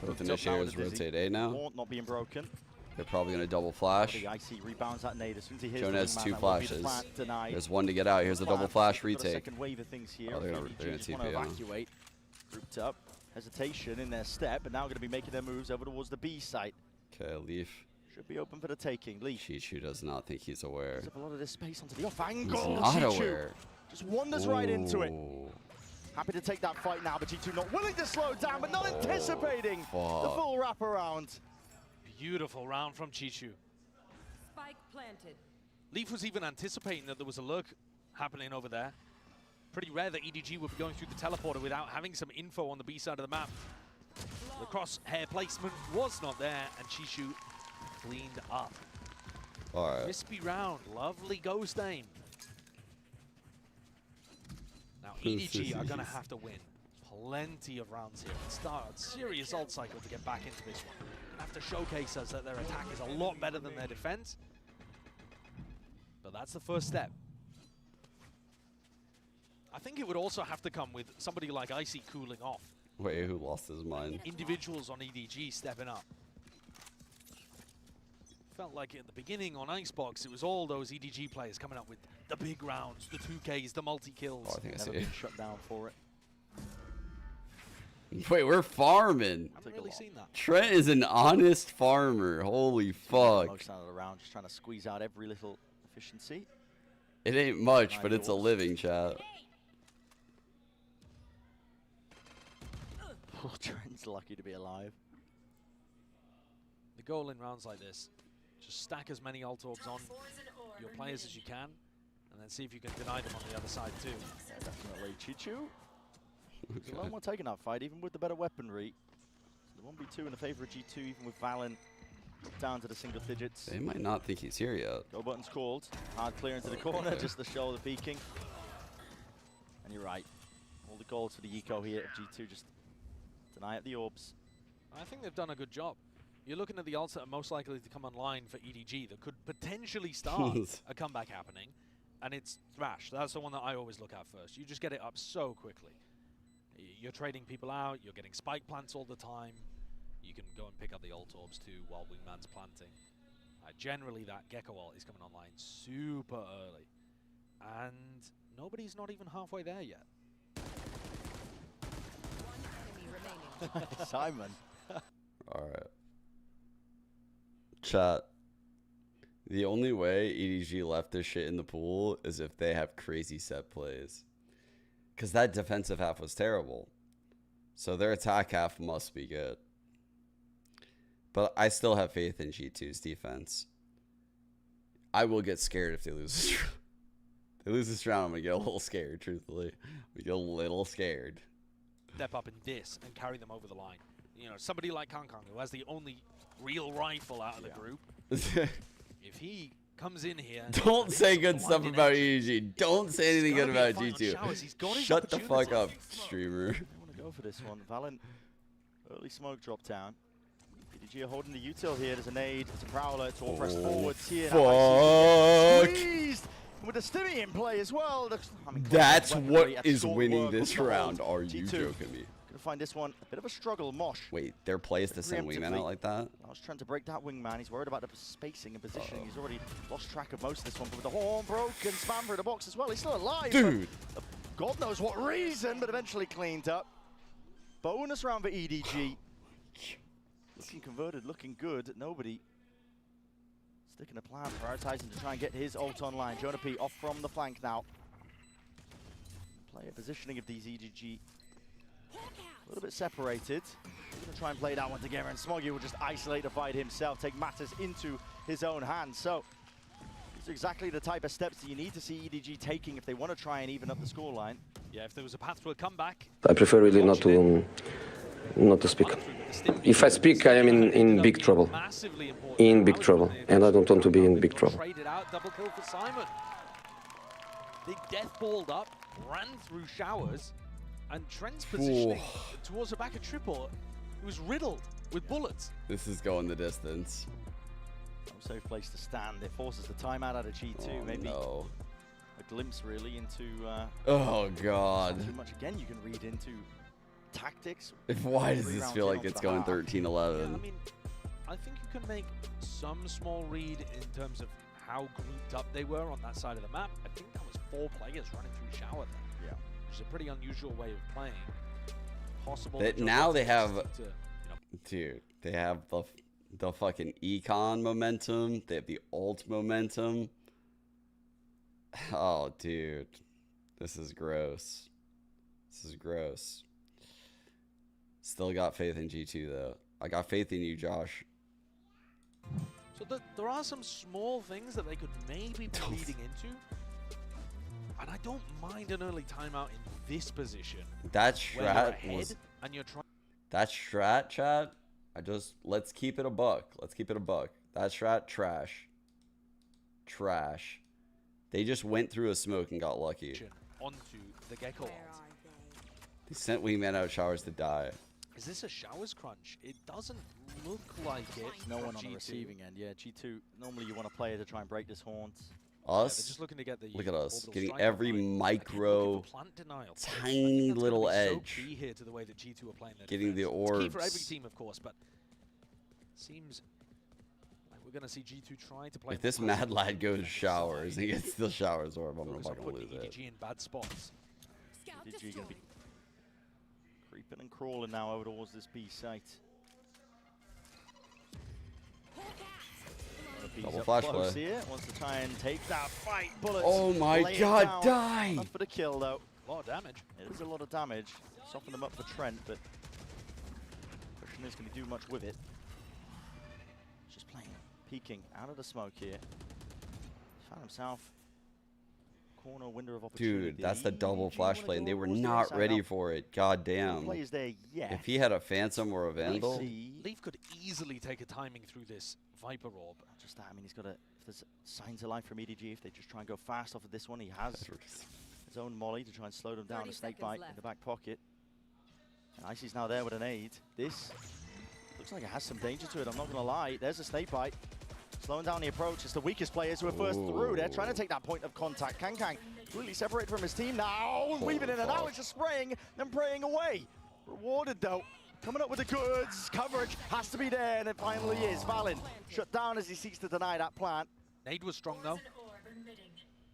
Both Moved up now initiators with the dizzy. rotate A now. Wall not being broken. They're probably going to double flash. The IC rebounds that nade as soon as he hits Joan the has wingman, two that will be the flashes. plant denied. There's one to get out. Here's the double Plant, flash we've got a retake. second wave of things here. Oh, they're gonna EDG just want to TP, yeah. evacuate. Grouped up. Hesitation in their step, but now going to be making their moves over towards the B site. Okay, Leaf. Should be open for the taking. Leaf Chichu does not think he's aware. gives up a lot of this space onto the off He's angle. not G2 aware. just wanders right into it. Ooh. Happy to take that fight now, but G2 not willing to slow down, but not anticipating the fuck. full wraparound. Beautiful round from Chichu. Spike planted. Leaf was even anticipating that there was a lurk happening over there. Pretty rare that EDG would be going through the teleporter without having some info on the B side of the map. The crosshair placement was not there, and Chichu cleaned up. All right. Crispy round, lovely ghost aim. Now EDG are going to have to win plenty of rounds here and start a serious ult cycle to get back into this one. Have to showcase us that their attack is a lot better than their defense. But that's the first step. I think it would also have to come with somebody like Icy cooling off. Wait, who lost his mind? Individuals on EDG stepping up. Felt like at the beginning on Icebox, it was all those EDG players coming up with the big rounds, the 2Ks, the multi-kills. Oh, I think I Never see. been shut down for it. Wait, we're farming. Haven't really seen that. Trent is an honest farmer. Holy fuck. Most out of the round, just trying to squeeze out every little efficiency. It ain't much, but it's a living, chat. Oh, Trent's lucky to be alive. The goal in rounds like this, just stack as many ult orbs on your players as you can, and then see if you can deny them on the other side too. Yeah, definitely. Chichu. He's a lone one taking that fight, even with the better weaponry. So the 1v2 in the favor of G2, even with Valen down to the single digits. They might not think he's here yet. Go button's called. Hard clear into the corner, Okay. just the shoulder peeking. And you're right. All the goals for the eco here of G2, just deny at the orbs. I think they've done a good job. You're looking at the ults that are most likely to come online for EDG that could potentially start a comeback happening, and it's Thrash. That's the one that I always look at first. You just get it up so quickly. You're trading people out, you're getting spike plants all the time. You can go and pick up the ult orbs too while Wingman's planting. Generally that Gecko ult is coming online super early, and nobody's not even halfway there yet. One enemy remaining. Simon. Alright. Chat. The only way EDG left this shit in the pool is if they have crazy set plays. Because that defensive half was terrible. So their attack half must be good. But I still have faith in G2's defense. I will get scared if they lose this round. If they lose this round, I'm going to get a little scared, truthfully. We get a little scared. Step up in this and carry them over the line. You know, somebody like Kong Kong, who has the only real rifle out of the group, if he comes in here... Don't say good stuff about EDG. Don't say anything good about G2. Shut the fuck up, streamer. I want to go for this one. Valen, early smoke drop down. EDG are holding the util here. There's a nade. It's a prowler. It's all pressed forwards here. Fuck. Squeezed With the Stimmy in play as well. I mean, That's weaponry what at is short winning work this will not round. hold. Are you G2 joking me? Gonna find this one a bit of a struggle. Mosh. Wait, their play is to send wingman out like that? I was trying to break that wingman. He's worried about the spacing and positioning. He's already lost track of most of this one. But with the horn broken, spam through the box as well. He's still alive. Dude. God knows what reason, but eventually cleaned up. Bonus round for EDG. Looking converted, looking good. Nobody sticking a plan, prioritizing to try and get his ult online. Jonah P off from the flank now. Player positioning of these EDG a little bit separated. He's going to try and play that one together, and Smoggy will just isolate the fight himself, take matters into his own hands. So these are exactly the type of steps that you need to see EDG taking if they want to try and even up the scoreline. Yeah, if there was a path to a comeback. I prefer really not to speak. If I speak, I am in big trouble. In big trouble, and I don't want to be in big trouble. Traded out, double kill for Simon. They death balled up, ran through showers, and Trent's positioning towards the back of triple. It was riddled with bullets. This is going the distance. No safe place to stand. It forces the timeout out of G2. Maybe no. a glimpse really into. Oh God. Not too much again. You can read into tactics. Why does this feel like it's going 13-11? Yeah, I mean, I think you can make some small read in terms of how grouped up they were on that side of the map. I think that was 4 players running through shower there. Yeah. Which is a pretty unusual way of playing. Possible. That now they have, dude, they have the fucking econ momentum. They have the ult momentum. Oh, dude, this is gross. This is gross. Still got faith in G2 though. I got faith in you, Josh. So there are some small things that they could maybe be leading into. And I don't mind an early timeout in this position. That strat was... And you're trying... That strat, chat, let's keep it a buck. Let's keep it a buck. That strat, trash. Trash. They just went through a smoke and got lucky. Onto the Gecko ult. They sent wingman out showers to die. Is this a showers crunch? It doesn't look like it. No one on G2. the receiving end. Yeah, G2. Normally you want to play to try and break this haunt. Us? Yeah, just looking to get the look at us getting strike every online. micro, tiny little edge. So key here to the way that G2 are playing their getting defense. the orbs. It's key for every team, of course, but seems like we're going to see G2 trying to play. If this mad lad goes showers, he gets the showers orb, I'm not going to lose it. EDG in bad spots. EDG going to be creeping and crawling now over towards this B site. Double flash play. Here. Wants to try and take that fight. Bullets. Oh my God, die! Not for the kill though. A lot of damage. It is a lot of damage. Soften them up for Trent, but question is, can he do much with it? Just playing, peeking out of the smoke here. Found himself corner window of opportunity. Dude, that's the double flash play, and they were not ready for it. God damn. Play is there yet. If he had a Phantom or a Vandal. Leaf could easily take a timing through this Viper orb. Just that, I mean, he's got a. If there's signs of life from EDG, if they just try and go fast off of this one, he has his own molly to try and slow them down. A snake bite in the back pocket. And Icy's now there with an aid. This looks like it has some danger to it, I'm not going to lie. There's a snake bite. Slowing down the approach. It's the weakest players who are first through. They're trying to take that point of contact. Kang really separated from his team now. Weaving in and out. It's just spraying, then praying away. Rewarded though. Coming up with the goods. Coverage has to be there, and it finally is. Valen shut down as he seeks to deny that plant. Nade was strong though.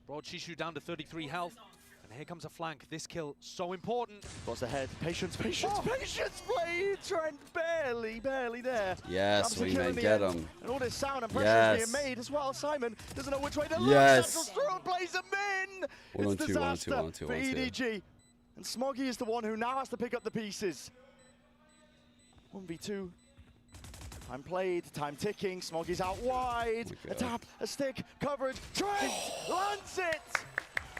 Brought Shishu down to 33 health. And here comes a flank. This kill, so important. What's ahead? Patience, patience, patience, Blade! Trent barely there. Yes, wingman, get him. And all this sound and pressure is being made as well. Simon doesn't know which way to look. Central throw plays him in! It's disaster for EDG. And Smoggy is the one who now has to pick up the pieces. 1v2. Time played, time ticking. Smoggy's out wide. A tap, a stick, coverage. Trent lands it!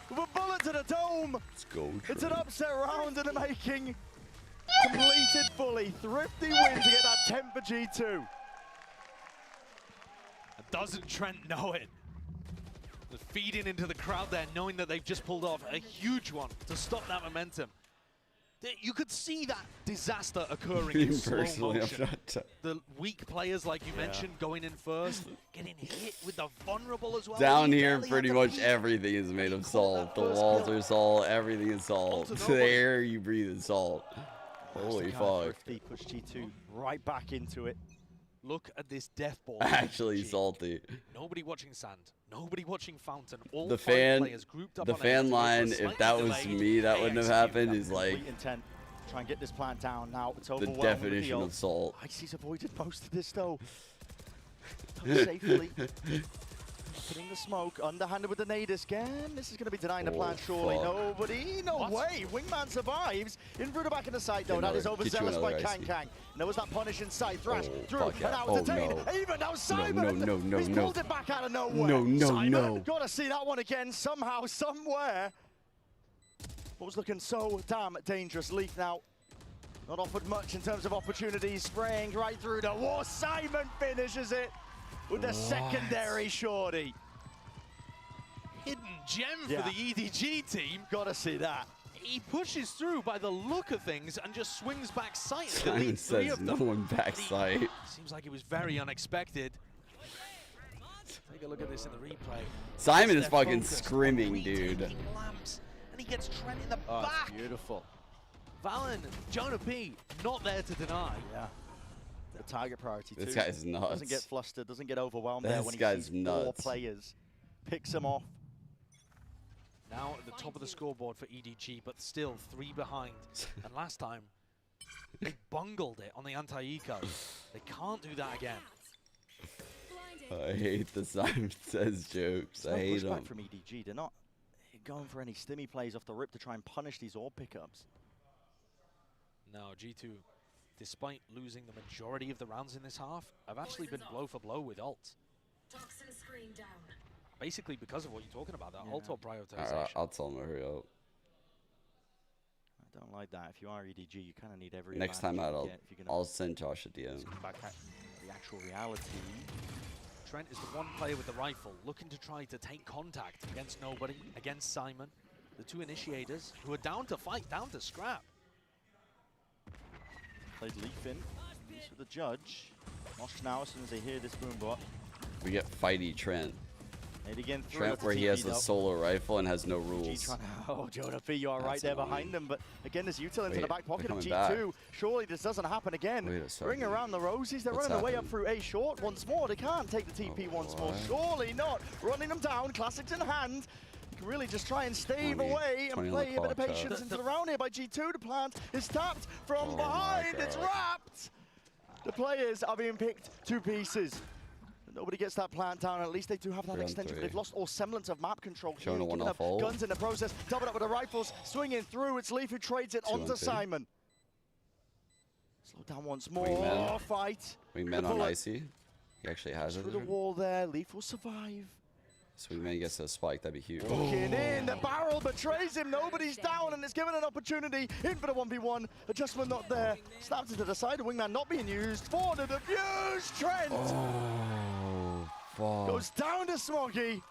With a bullet to the dome. Let's go, It's an upset round in the making. Completed fully. Thrifty win to get that 10 for G2. Doesn't Trent know it? Just feeding into the crowd there, knowing that they've just pulled off a huge one to stop that momentum. You could see that disaster occurring in slow motion. The weak players, like you mentioned, going in first, getting hit with the vulnerable as well. Down here, pretty much everything is made of salt. The walls are salt, everything is salt. The air you breathe is salt. Holy fuck. Thrifty pushed G2 right back into it. Look at this death ball. Actually salty. Nobody watching sand. Nobody watching fountain. All The five players grouped up the on fan a line, if that was me, that wouldn't have happened, is like intent. Try and get this plant down now. It's the overwhelmed. definition of salt. Icy's avoided most of this though. Safely. Putting the smoke, underhanded with the nade again. This is going to be denying the plant, surely. Fuck. Nobody, no way. Wingman survives. Inbruder back in the site though. That is overzealous by Kang. There was that punish in sight. Thrash through, and out with the Dane. Even now Simon. He's pulled it back out of nowhere. Simon, gotta see that one again somehow, somewhere. What was looking so damn dangerous. Leaf now not offered much in terms of opportunities. Spraying right through the wall. Simon finishes it with the secondary shorty. Hidden gem for the EDG team. Gotta see that. He pushes through by the look of things and just swings back sight. Simon says no one back sight. Seems like it was very unexpected. Take a look at this in the replay. Simon is fucking screaming, dude. Lamps, and he gets Trent in the back. Beautiful. Valen, Jonah P, not there to deny. Yeah. The target priority too. This guy's nuts. Doesn't get flustered, doesn't get overwhelmed there when he sees four players. Picks them off. Now at the top of the scoreboard for EDG, but still 3 behind. And last time, they bungled it on the anti-eco. They can't do that again. I hate the Simon Says jokes. I hate them. From EDG. They're not going for any stimmy plays off the rip to try and punish these orb pickups. No, G2, despite losing the majority of the rounds in this half, have actually been blow for blow with ult. Toxin screen down. Basically because of what you're talking about, that ult or prioritization. Alright, I'll tell him to hurry up. I don't like that. If you are EDG, you kind of need every Next time out, I'll get send Josh a DM. back at the actual reality. Trent is the one player with the rifle, looking to try to take contact against nobody, against Simon. The 2 initiators, who are down to fight, down to scrap. Played Leaf in. He's for the judge. Mosh now as soon as they hear this boom bot. We get fighty Trent. Nade again through. Trent where he has a solo rifle and has no rules. Oh, Jonah P, you are right there behind him. But again, there's util into the back pocket of G2. Back. Surely this doesn't happen again. Bring around the roses. They're running away up through A short once more. They can't take the TP once more. Surely not. Running them down. Classics in hand. You can really just try and stave away and play a bit of patience into the round here by G2. The plant is tapped from behind. It's wrapped. The players are being picked to pieces. Nobody gets that plant down. At least they do have that extension. But they've lost all semblance of map control. Showing Giving up guns in the process. Doubled up with the rifles. Swinging through. It's Leaf who trades it onto Simon. Slow down once more. Fight. Wingman on Icy. He actually has it. Through the wall there. Leaf will survive. Swingman gets a spike. That'd be huge. Looking in. The barrel betrays him. Nobody's down. And it's given an opportunity. In for the 1v1. Adjustment not there. Snaps into the side. The Wingman not being used. For the defuse. Trent. Oh, fuck. Goes down to Smoggy.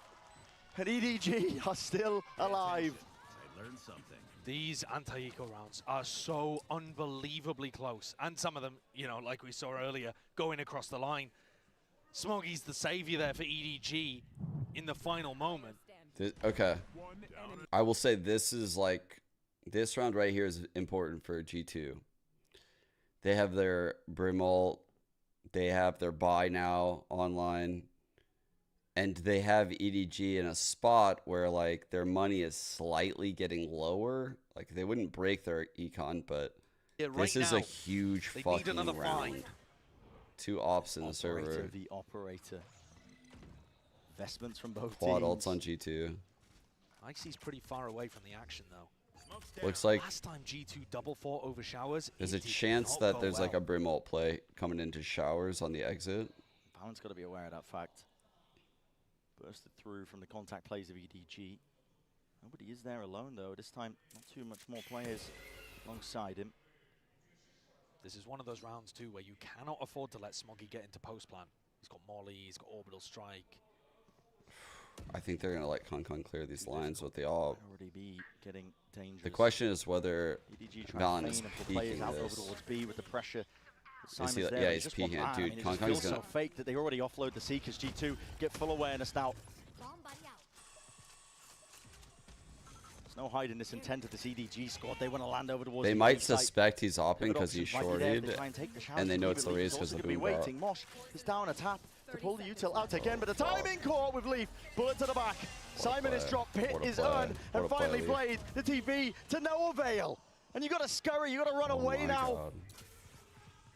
And EDG are still alive. I learned something. These anti-eco rounds are so unbelievably close. And some of them, you know, like we saw earlier, going across the line. Smoggy's the savior there for EDG in the final moment. Okay. I will say this round right here is important for G2. They have their Brim ult. They have their buy now online. And they have EDG in a spot where like their money is slightly getting lower. Like they wouldn't break their econ, but this is a huge fucking round. 2 ops in the server. The operator. Investments from both Quad teams. ults on G2. Icy's pretty far away from the action though. Looks like last time G2 double fought over showers. There's a chance that there's like a Brim ult play coming into showers on the exit. Balance got to be aware of that fact. Bursted through from the contact plays of EDG. Nobody is there alone though. This time, not too much more players alongside him. This is one of those rounds too where you cannot afford to let Smoggy get into post plan. He's got Molly, he's got Orbital Strike. I think they're gonna let Kong clear these lines with the AWP. Already be getting dangerous. The question is whether EDG Valen is and pull players peeking out over this. towards B with the pressure. Is he, Simon's there, yeah, but he's just one peeking it. man. Dude, I mean, it Kong just Kong's feels gonna... so fake that they already offload the C because G2 get full awareness now. There's no hiding this intent of this EDG squad. They want to land over towards They the might B site. suspect he's opping because he's Options might be there if they shorted, try and take the challenge and they from know Leaf, it's but the Leaf race is because also of gonna the be boom bot. waiting. Mosh is down a tap to pull the util out again, but the timing caught with Leaf. Bullet to the back. Simon is play. dropped, pit What a is play. earned, What and a play, finally Leaf. played the TV to no avail. And you got to scurry, you got to run Oh away my now. God.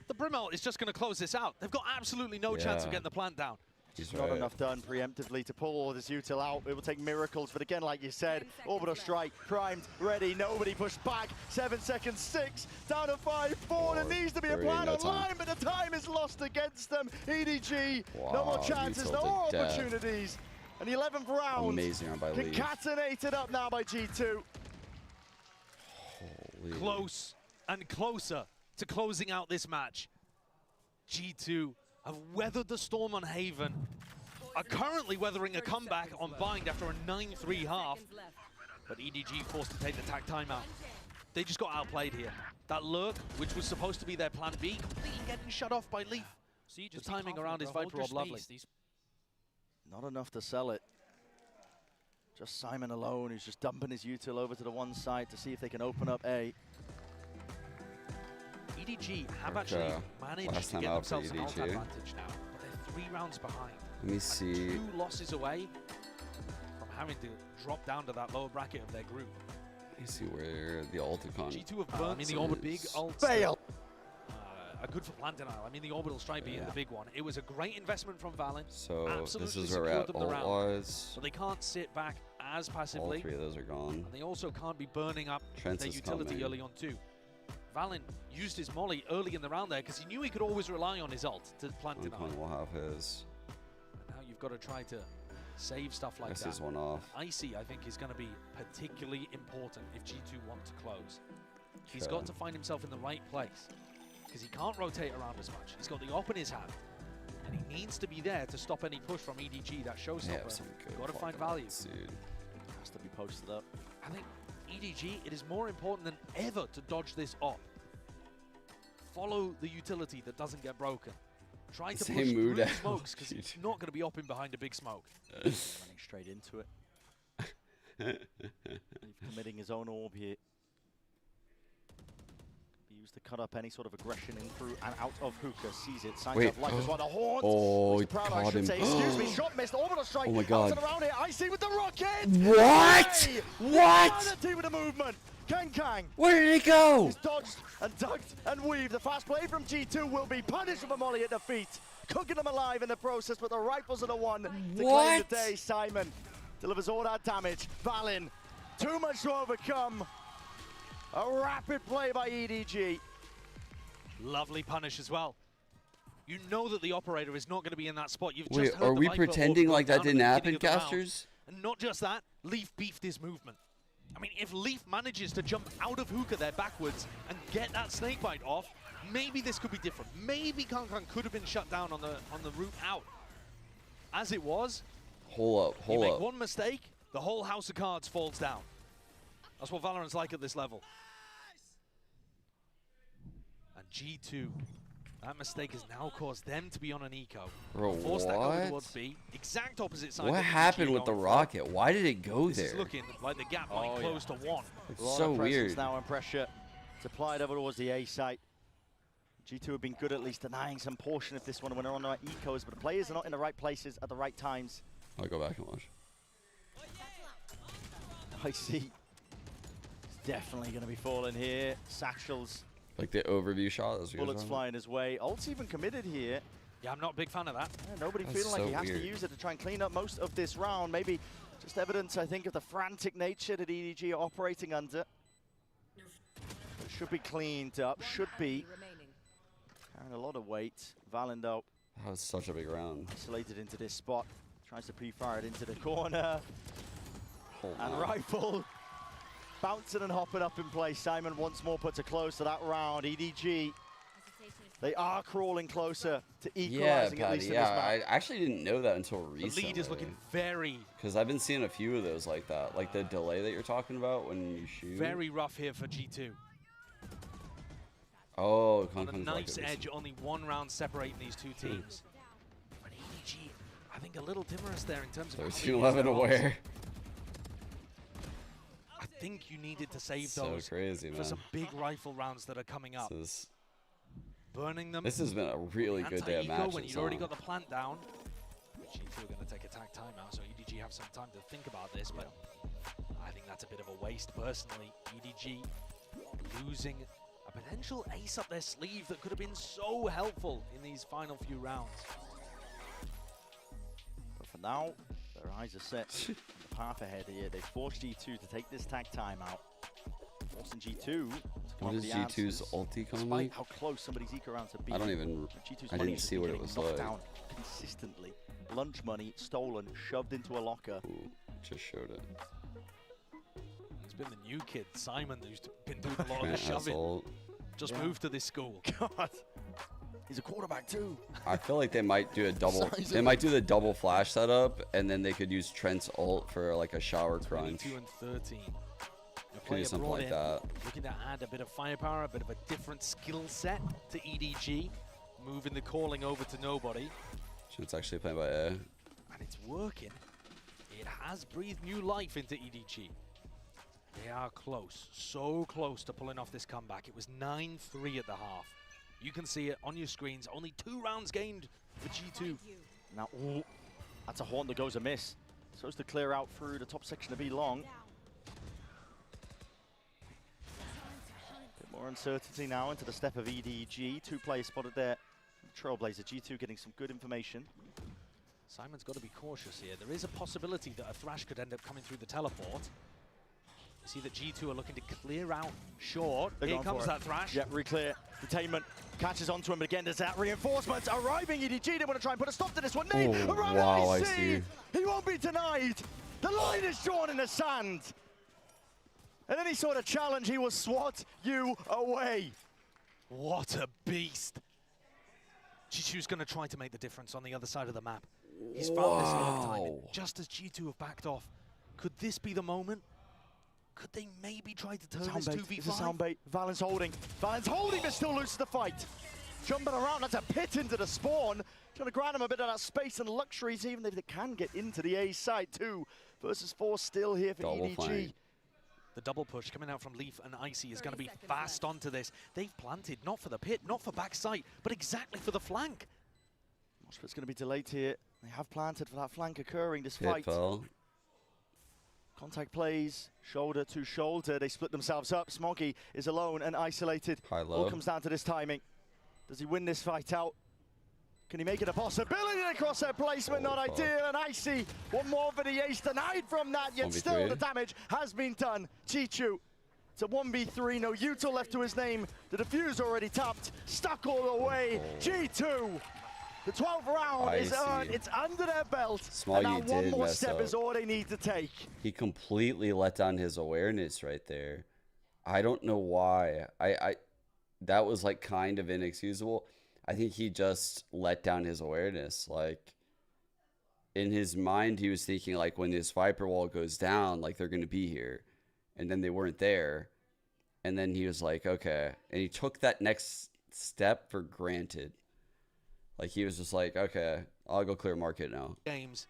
The Brimel is just going to close this out. They've got absolutely no chance of Yeah. getting the plant down. He's Not right. enough done preemptively to pull all this util out. It will take miracles, but again, like you said, orbital strike, primed, ready, nobody pushed back. 7 seconds, 6, down to 5, 4. There needs to be a 3, plan no time. online, but the time is lost against them. EDG, no more Wow, chances, no util more to death. opportunities. And the 11th round, Amazing round by Leaf. concatenated up now by G2. Holy. Close and closer to closing out this match. G2 have weathered the storm on Haven, are currently weathering a comeback on Bind after a 9-3 half, but EDG forced to take the tag timeout. They just got outplayed here. That lurk, which was supposed to be their plan B, completely getting shut off by Leaf. See, The just be timing confident, around his bro. Hold Viper your Orb lovely. space. These Not enough to sell it. Just Simon alone, who's just dumping his util over to the one side to see if they can open up A. EDG have Okay. actually managed Last to time get out for themselves an alt EDG. advantage now, but they're 3 rounds behind. Let me see. 2 losses away from having to drop down to that lower bracket of their group. Let me see where the Ulticon. G2 have burnt the orbital big ult. Fail! Are good for plant denial. I mean, the orbital strike being the big one. It was a great investment from Valen. So Absolutely this is where we're secured at them the round. ult-wise. But they can't sit back as All passively. 3 of those are gone. And they also can't be burning up Trent's their is utility coming. early on too. Valen used his molly early in the round there because he knew he could always rely on his ult to plant denial. Ulticon will have his. Now you've got to try to save stuff like Guess that. he's one off. Icy, I think, is going to be particularly important if G2 want to close. He's Okay. got to find himself in the right place because he can't rotate around as much. He's got the op in his hand, and he needs to be there to stop any push from EDG, that They have showstopper. some good Got to find fucking value. ults, dude. Has to be posted up. I think EDG, it is more important than ever to dodge this op. Follow the utility that doesn't get broken. Try to Same push through mood the out, smokes because dude. it's not going to be opping behind a big smoke. Running straight into it. He's committing his own orb here. Be used to cut up any sort of aggression in through and out of hookah. Sees it, signs Wait. up life as well. The haunt. Oh, Mr. he Proud, I caught should him. say. Excuse me, shot missed. Orbital strike. Oh my Out God. and around here. I see with the rocket. What? Hey! What? Insanity with the movement. Kang. Where did he go? He's dodged and ducked and weaved. The fast play from G2 will be punished with a molly at the feet. Cooking them alive in the process, but the rifles are the one to claim What? the day. Simon delivers all that damage. Valen, too much to overcome. A rapid play by EDG. Lovely punish as well. You know that the operator is not going to be in that spot. You've Wait, just heard are the we Viper pretending orb like go that down didn't at the happen, beginning of the round. casters? And not just that, Leaf beefed his movement. I mean, if Leaf manages to jump out of hookah there backwards and get that snakebite off, maybe this could be different. Maybe Kong could have been shut down on the route out. As it was, Hold you up. make one mistake, the whole house of cards falls down. That's what Valorant's like at this level. And G2, that mistake has now caused them to be on an eco. Bro, Force that over what? towards B. Exact opposite side. What that EDG happened with the going for. rocket? Why did it go This there? is looking like the gap might close to 1. It's A lot so of presence weird. now and pressure supplied over towards the A site. G2 have been good at least denying some portion of this one when they're on the right ecos, but the players are not in the right places at the right times. I'll go back and watch. I see. It's definitely going to be falling here. Satchels, Like the overview shot. That's what you're bullets talking flying his way. Ult's even committed here. Yeah, I'm not a big fan of that. Yeah, nobody That's feeling like so he has weird. to use it to try and clean up most of this round. Maybe just evidence, I think, of the frantic nature that EDG are operating under. It should be cleaned up. Should be. Carrying a lot of weight. Valen, though, That was such a big round. isolated into this spot. Tries to pre-fire it into the corner. Hold And on. rifle bouncing and hopping up in place. Simon once more puts a close to that round. EDG They are crawling closer to Yeah, equalizing at least Patty, in this yeah, map. I actually didn't know that until The recently. lead is looking very, Because I've been seeing a few of those like that. Like the delay that you're talking about when you shoot. very rough here for G2. Oh, On a nice edge, only 1 round separating these two teams. But EDG, I think a little timorous there in terms of 13-11 aware. I think you needed to save So those crazy, for man. some big rifle rounds that are coming up. Burning them. This has been a really good day of matches. When you've already got the plant down. G2 are going to take a tag timeout, so EDG have some time to think about this, but I think that's a bit of a waste personally. EDG losing a potential ace up their sleeve that could have been so helpful in these final few rounds. But for now, their eyes are set on the path ahead here. They forced G2 to take this tag timeout. Forcing G2 to come What up with is the G2's answers, ulti come despite like? how close somebody's eco round to be. I don't even, G2's I money didn't has see been what it getting was knocked like. down consistently. Lunch money stolen, shoved into a locker. Ooh, just showed it. It's been the new kid, Simon, who's been doing a lot of Man, the shoving. ult. Just moved to this school. God, he's a quarterback too. I feel like they might do a double. Size They of might do the double flash setup, and then they could use Trent's ult for like a shower crunch. 22 and 13. Could do something like that. Looking to add a bit of firepower, a bit of a different skill set to EDG. Moving the calling over to nobody. Trent's actually playing by A. And it's working. It has breathed new life into EDG. They are close, so close to pulling off this comeback. It was 9-3 at the half. You can see it on your screens. Only 2 rounds gained for G2. Now, ooh, that's a horn that goes amiss. Supposed to clear out through the top section of B long. Bit more uncertainty now into the step of EDG. 2 players spotted there. Trailblazer, G2 getting some good information. Simon's got to be cautious here. There is a possibility that a Thrash could end up coming through the teleport. You see that G2 are looking to clear out short. They're Here going comes for it. that Thrash. Yep, reclear. Detainment catches onto him, but again, there's that reinforcements arriving. EDG, they want to try and put a stop to this one. Nate, Oh, around wow, I IC. see. He won't be denied. The line is drawn in the sand. And any sort of challenge, he will swat you away. What a beast. G2's going to try to make the difference on the other side of the map. He's found this low timing, just as G2 have backed off. Could this be the moment? Could they maybe try to turn this 2v5? It's a sound bait. Valen's holding, but still loses the fight. Jumping around, that's a pit into the spawn. Trying to grant him a bit of that space and luxuries, even if they can get into the A side. 2 versus 4 still here for Double EDG. flank. The double push coming out from Leaf and Icy is going to be fast onto this. They've planted, not for the pit, not for backside, but exactly for the flank. Moshpit's going to be delayed here. They have planted for that flank occurring this Hit fight. fell. Contact plays, shoulder to shoulder. They split themselves up. Smoggy is alone and isolated. High low. All comes down to this timing. Does he win this fight out? Can he make it a possibility across their placement? Not ideal. And Icy, one more for the ace, denied from that, yet 1v3. still the damage has been done. Chichu, it's a 1v3, no Util left to his name. The defuse already tapped, stuck all the way. G2, the 12th round is earned. It's under their belt. Smoggy and now one did more mess step up. is all they need to take. He completely let down his awareness right there. I don't know why. That was like kind of inexcusable. I think he just let down his awareness. Like in his mind, he was thinking like when this Viper wall goes down, like they're going to be here. And then they weren't there. And then he was like, okay. And he took that next step for granted. Like he was just like, okay, I'll go clear market now. Games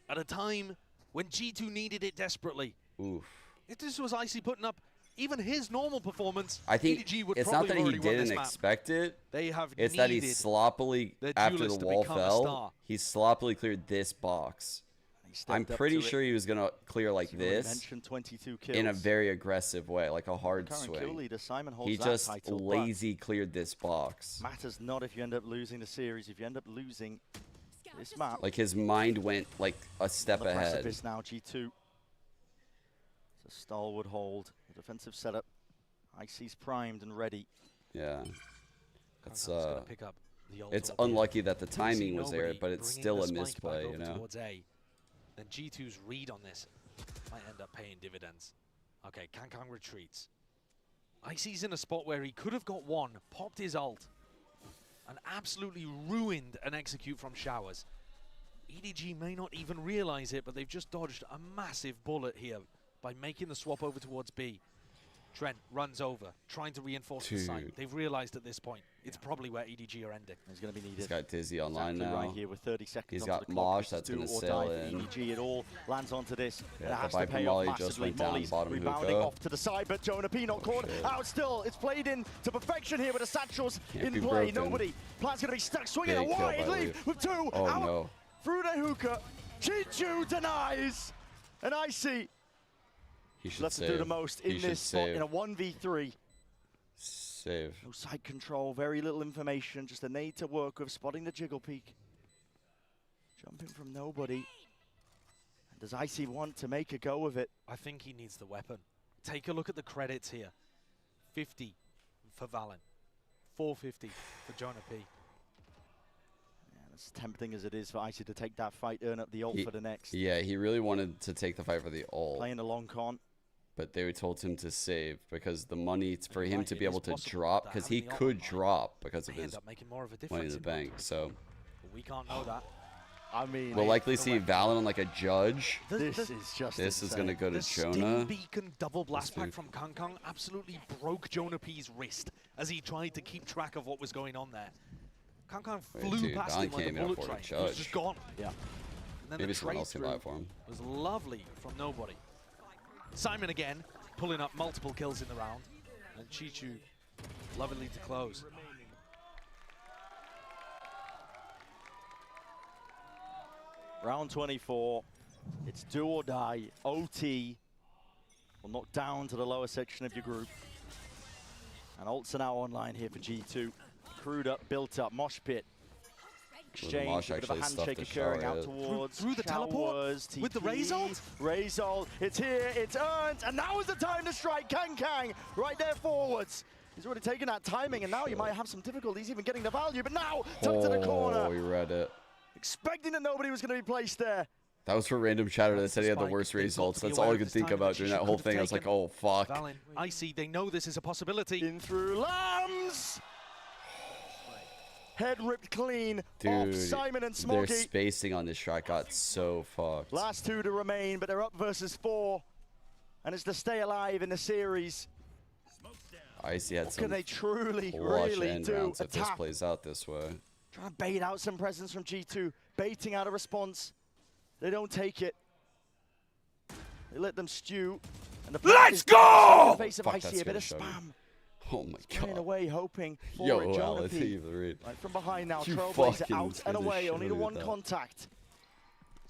at a time when G2 needed it desperately. Oof. If this was Icy putting up even his normal performance, I think EDG would it's probably not that have he already won this didn't map. expect it. They have It's that he needed sloppily, their after the duelist to wall become a fell, star. he sloppily cleared this box. I'm pretty sure he was going to clear like this 22 kills. in a very aggressive way, like a hard Current kill swing. leader Simon holds He that just title, but lazy cleared this box. matters not if you end up losing the series. If you end up losing this map, Like his mind went like a step on the ahead. precipice now. G2. It's a stalwart hold. The defensive setup. Icy's primed and ready. Yeah. It's gonna pick up the ult it's orb here. unlucky that the We see timing was there, nobody but it's bringing still the a spike back misplay, you over know. towards A. Then G2's read on this might end up paying dividends. Okay, Kankang retreats. Icy's in a spot where he could have got one, popped his ult. and absolutely ruined an execute from Showers. EDG may not even realize it, but they've just dodged a massive bullet here by making the swap over towards B. Trent runs over, trying to reinforce the site. They've realized at this point it's probably where EDG are ending. It's going to be needed. He's got Dizzy online exactly now. Right here with 30 seconds. He's onto got the clock. Mosh that's going to sail in. EDG, it all lands onto this. Yeah, it has the to Viper pay Molly off just massively. went down Molly's bottom rebounding hookah. off to the side, but Jonah P not caught out still. It's played in to perfection here with the satchels Can't in be play. broken. Nobody. Plan's going to be stuck swinging Big a kill wide by lead Leaf. with 2 Oh out no. through the hookah. Chichu denies, and Icy He should left save. to do the most in He should this spot save. in a 1v3. Save. No side control, very little information, just a nade to work with, spotting the jiggle peak. Jumping from nobody. And does Icy want to make a go of it? I think he needs the weapon. Take a look at the credits here. 50 for Valen. 450 for Jonah P. Yeah, as tempting as it is for Icy to take that fight, earn up the ult for the next. Yeah, he really wanted to take the fight for the ult. Playing a long con. But they told him to save because the money for him to it be is able to possible drop, that because he having the could ult drop because of may his end up making more of a money in difference the in bank. So but we can't know that. I mean, we'll likely see Valen on like a judge. This is just This is insane. going to go to The Sting Jonah. Beacon double blast pack week. from Kang absolutely broke Jonah P's wrist as he tried to keep track of what was going on there. Kang Wait, flew dude, past Valen him like came a in bullet for a train. He was judge. just gone. Yeah. And then Maybe the someone trade else can through buy it for him. was lovely from nobody. Simon again, pulling up multiple kills in the round. And Chichu, lovely to close. Round 24. It's do or die. OT will knock down to the lower section of your group. And ults are now online here for G2. Crewed up, built up, mosh pit. Exchange, Mosh a bit of a actually stuffed handshake the occurring shower out yet. towards Through the teleport? Showers, With the TP, Raze ult? Raze ult, it's here, it's earned, and now is the time to strike. Kang right there forwards. He's already taken that timing, and now you might have some difficulties even getting the value, but now, tucked to the Oh, corner. he read it. Expecting that nobody was going to be placed there. That was for random chatter that said he had the Spike. worst They've got results. to be That's all aware I of could this think time about that during Chichu that whole could have thing. I was like, taken. oh, fuck. Valen, Icy, they know this is a possibility. In through Lambs. Head ripped clean off Dude, Simon and their Smokey. spacing on this shot got so fucked. Last 2 to remain, but they're up versus 4. And it's to stay alive in the series. Icy had What some can they truly, clutch really end do? rounds if this Attack. plays out this way. Trying to bait out some presence from G2. Baiting out a response. They don't take it. They let them stew. And the Let's go! In the face of Fuck, Icy, that's a bit of gonna show me. spam. Oh my Running god. away, hoping for Yo, it. wow, Jonah let's P. see the read. Right from behind now, You Trailblazer fucking out and scared the away. shit Only out the of me one with that. contact.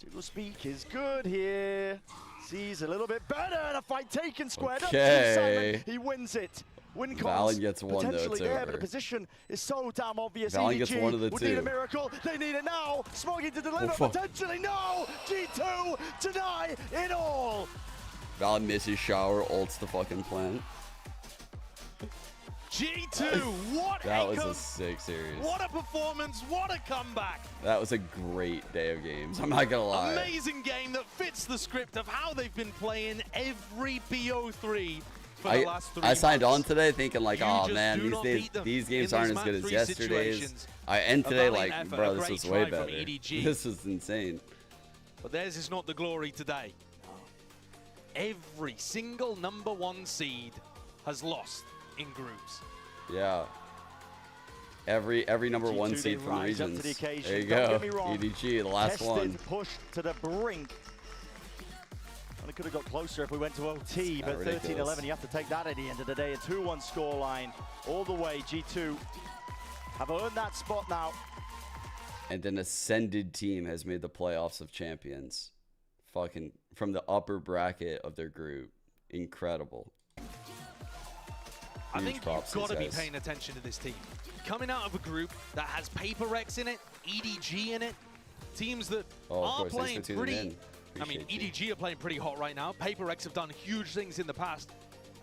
Jiggle Speak is good here. Sees a little bit better, and a fight taken, squared up to Okay. Simon. He wins it. Win Valen cons gets one, though, potentially it's there, over. but the position is so damn obvious. Valen EDG gets one of the would need a two. miracle. They need it now. Smoggy to deliver, fuck. potentially no. G2 deny it all. Valen misses shower, ults the fucking plant. G2, what That a was a sick series. what a performance, what a comeback. That was a great day of games. I'm not gonna lie. Amazing game that fits the script of how they've been playing every BO3 for the last 3 I signed on months. today thinking like, You oh just man, do these not days, beat them these games in aren't these as good map as 3 yesterday's. situations. I end A today valiant like, effort, bro, a this great was way try from better. EDG. This is insane. But theirs is not the glory today. Every single #1 seed has lost in groups. Yeah. Every number G2 one did seed from the rise up to regions. the occasion. There you Don't go. get me wrong. EDG, the last Tested, one. pushed to the brink. And it could have got closer if we went to OT, but Kinda 13-11, ridiculous. you have to take that at the end of the day. A 2-1 scoreline all the way. G2 have earned that spot now. And an ascended team has made the playoffs of champions. Fucking from the upper bracket of their group. Incredible. I Huge think props you've got to these be guys. paying attention to this team. Coming out of a group that has Paper X in it, EDG in it, teams that Oh, of are course, playing thanks for tuning pretty. in. I mean, Appreciate you. EDG are playing pretty hot right now. Paper X have done huge things in the past,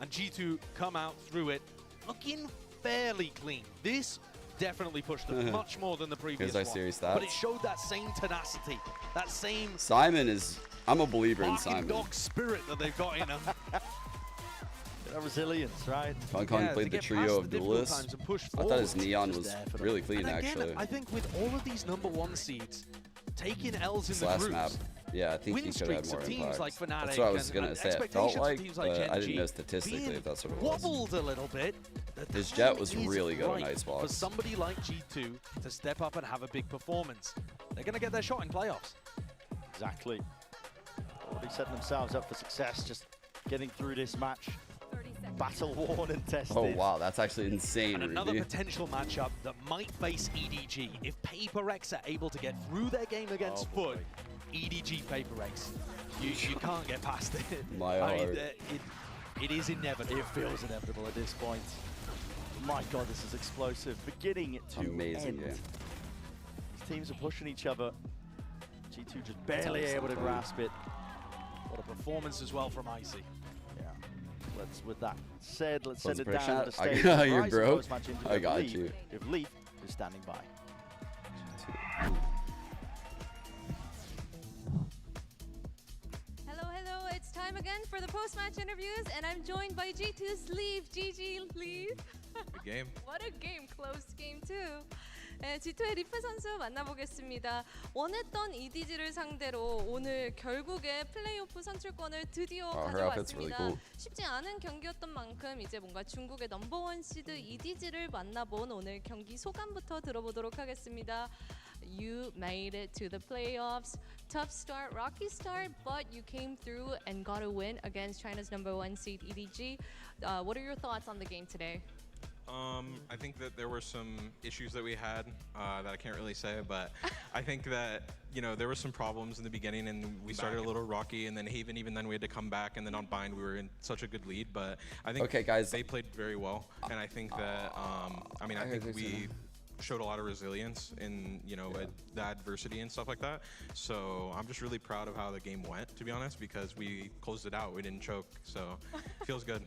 and G2 come out through it looking fairly clean. This definitely pushed them much more than the previous Here's our one. series But stats. it showed that same tenacity, that same Simon is, I'm a believer in barking Simon. dog spirit that they've got in them. That resilience, right? Kong to played the get trio past of the difficult duelists. times and push I thought his forward. neon Just was there for them. really clean, And again, actually. I think with all of these #1 seeds taking L's in This the last groups, map, yeah, I think win he could have had streaks more of teams impact. like Fnatic That's what I was and- gonna and say. It felt expectations of like, teams like but I Gen didn't G know statistically being if that's what it was. wobbled a little bit. The His time jet was is really good on right Icebox. for somebody like G2 to step up and have a big performance. They're going to get their shot in playoffs. Exactly. Already setting themselves up for success, just getting through this match. Battle worn and tested. Oh wow, that's actually insane, And another Ruby. potential matchup that might face EDG. If Paper X are able to get through their game against boy. Foot, EDG Paper X, you can't get past it. My I mean, heart. it is inevitable. It feels inevitable at this point. My God, this is explosive. Beginning to Amazing end. game. These teams are pushing each other. G2 just barely able to grasp it. What a performance as well from Icy. Yeah. With that said, let's send it Desperation. down to the I stage. got you, Horizon bro. post-match interview I got with Leaf, you. If Leaf is standing by. Hello, it's time again for the post-match interviews, and I'm joined by G2's Leave. GG, Leave. Good game. What a game, close game too. 네, G2의 리프 선수 만나보겠습니다. 원했던 EDG를 상대로 오늘 결국에 플레이오프 선출권을 드디어 her outfit's really 가져왔습니다. cool. 쉽지 않은 경기였던 만큼 이제 뭔가 중국의 넘버원 시드 EDG를 만나본 오늘 경기 소감부터 들어보도록 하겠습니다. You made it to the playoffs. Tough start, rocky start, but you came through and got a win against China's #1 seed EDG. What are your thoughts on the game today? I think that there were some issues that we had that I can't really say, but I think that, you know, there were some problems in the beginning and we started a little rocky, and then even then we had to come back, and then on Bind we were in such a good lead, but I think Okay, guys. they played very well, and I think that, I mean, I think we showed a lot of resilience in, you know, the adversity and stuff like that. So I'm just really proud of how the game went, to be honest, because we closed it out. We didn't choke, so it feels good.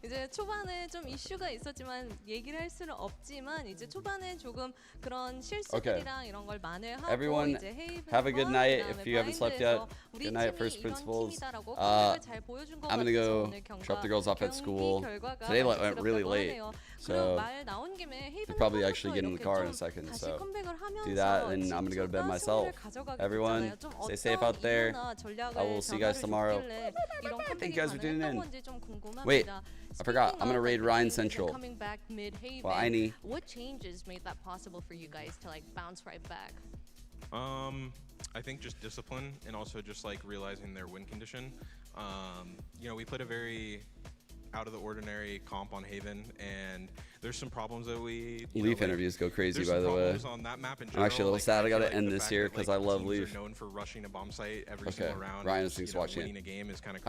이제 초반에 좀 이슈가 있었지만 얘기를 할 수는 없지만 이제 초반에 조금 그런 실수들이랑 이런 걸 만회하고 Everyone, 이제 헤이븐 have a good night. If you haven't slept yet, 우리 good night, 팀이 First 이런 Principles. 팀이다라고 컴백을 잘 보여준 것 I'm gonna 같아서 go 오늘 drop the girls off at school. 결과가 Today went really 만족스럽다고 late, 하네요. so 그리고 말 나온 김에 헤이븐 they're probably 컴백도 actually getting in the car in a 이렇게 second. 다시 So 컴백을 하면서 do that, and I'm gonna go to bed 진짜 myself. 승리를 가져가게 Everyone, 됐잖아요. 좀 stay safe 어떤 out there. 이유나 전략을 I will see you guys tomorrow. 변화를 줬길래 이런 Thank 컴백이 you guys for tuning 가능했던 in. 건지 좀 궁금합니다. Wait, I forgot. I'm gonna raid Ryan Central. Central. Coming back mid-Haven. Well, I need. What changes made that possible for you guys to like bounce right back? I think just discipline, and also just like realizing their win condition. You know, we played a very out of the ordinary comp on Haven, and there's some problems that we Leaf interviews go crazy, there's by some the way. problems on that map in I'm actually a little sad I feel gotta end the this fact here that, because like, I love teams are Leaf. known for rushing a bomb site every Okay, single round. Ryan and just, thinks you know, watching it. winning a game is kind of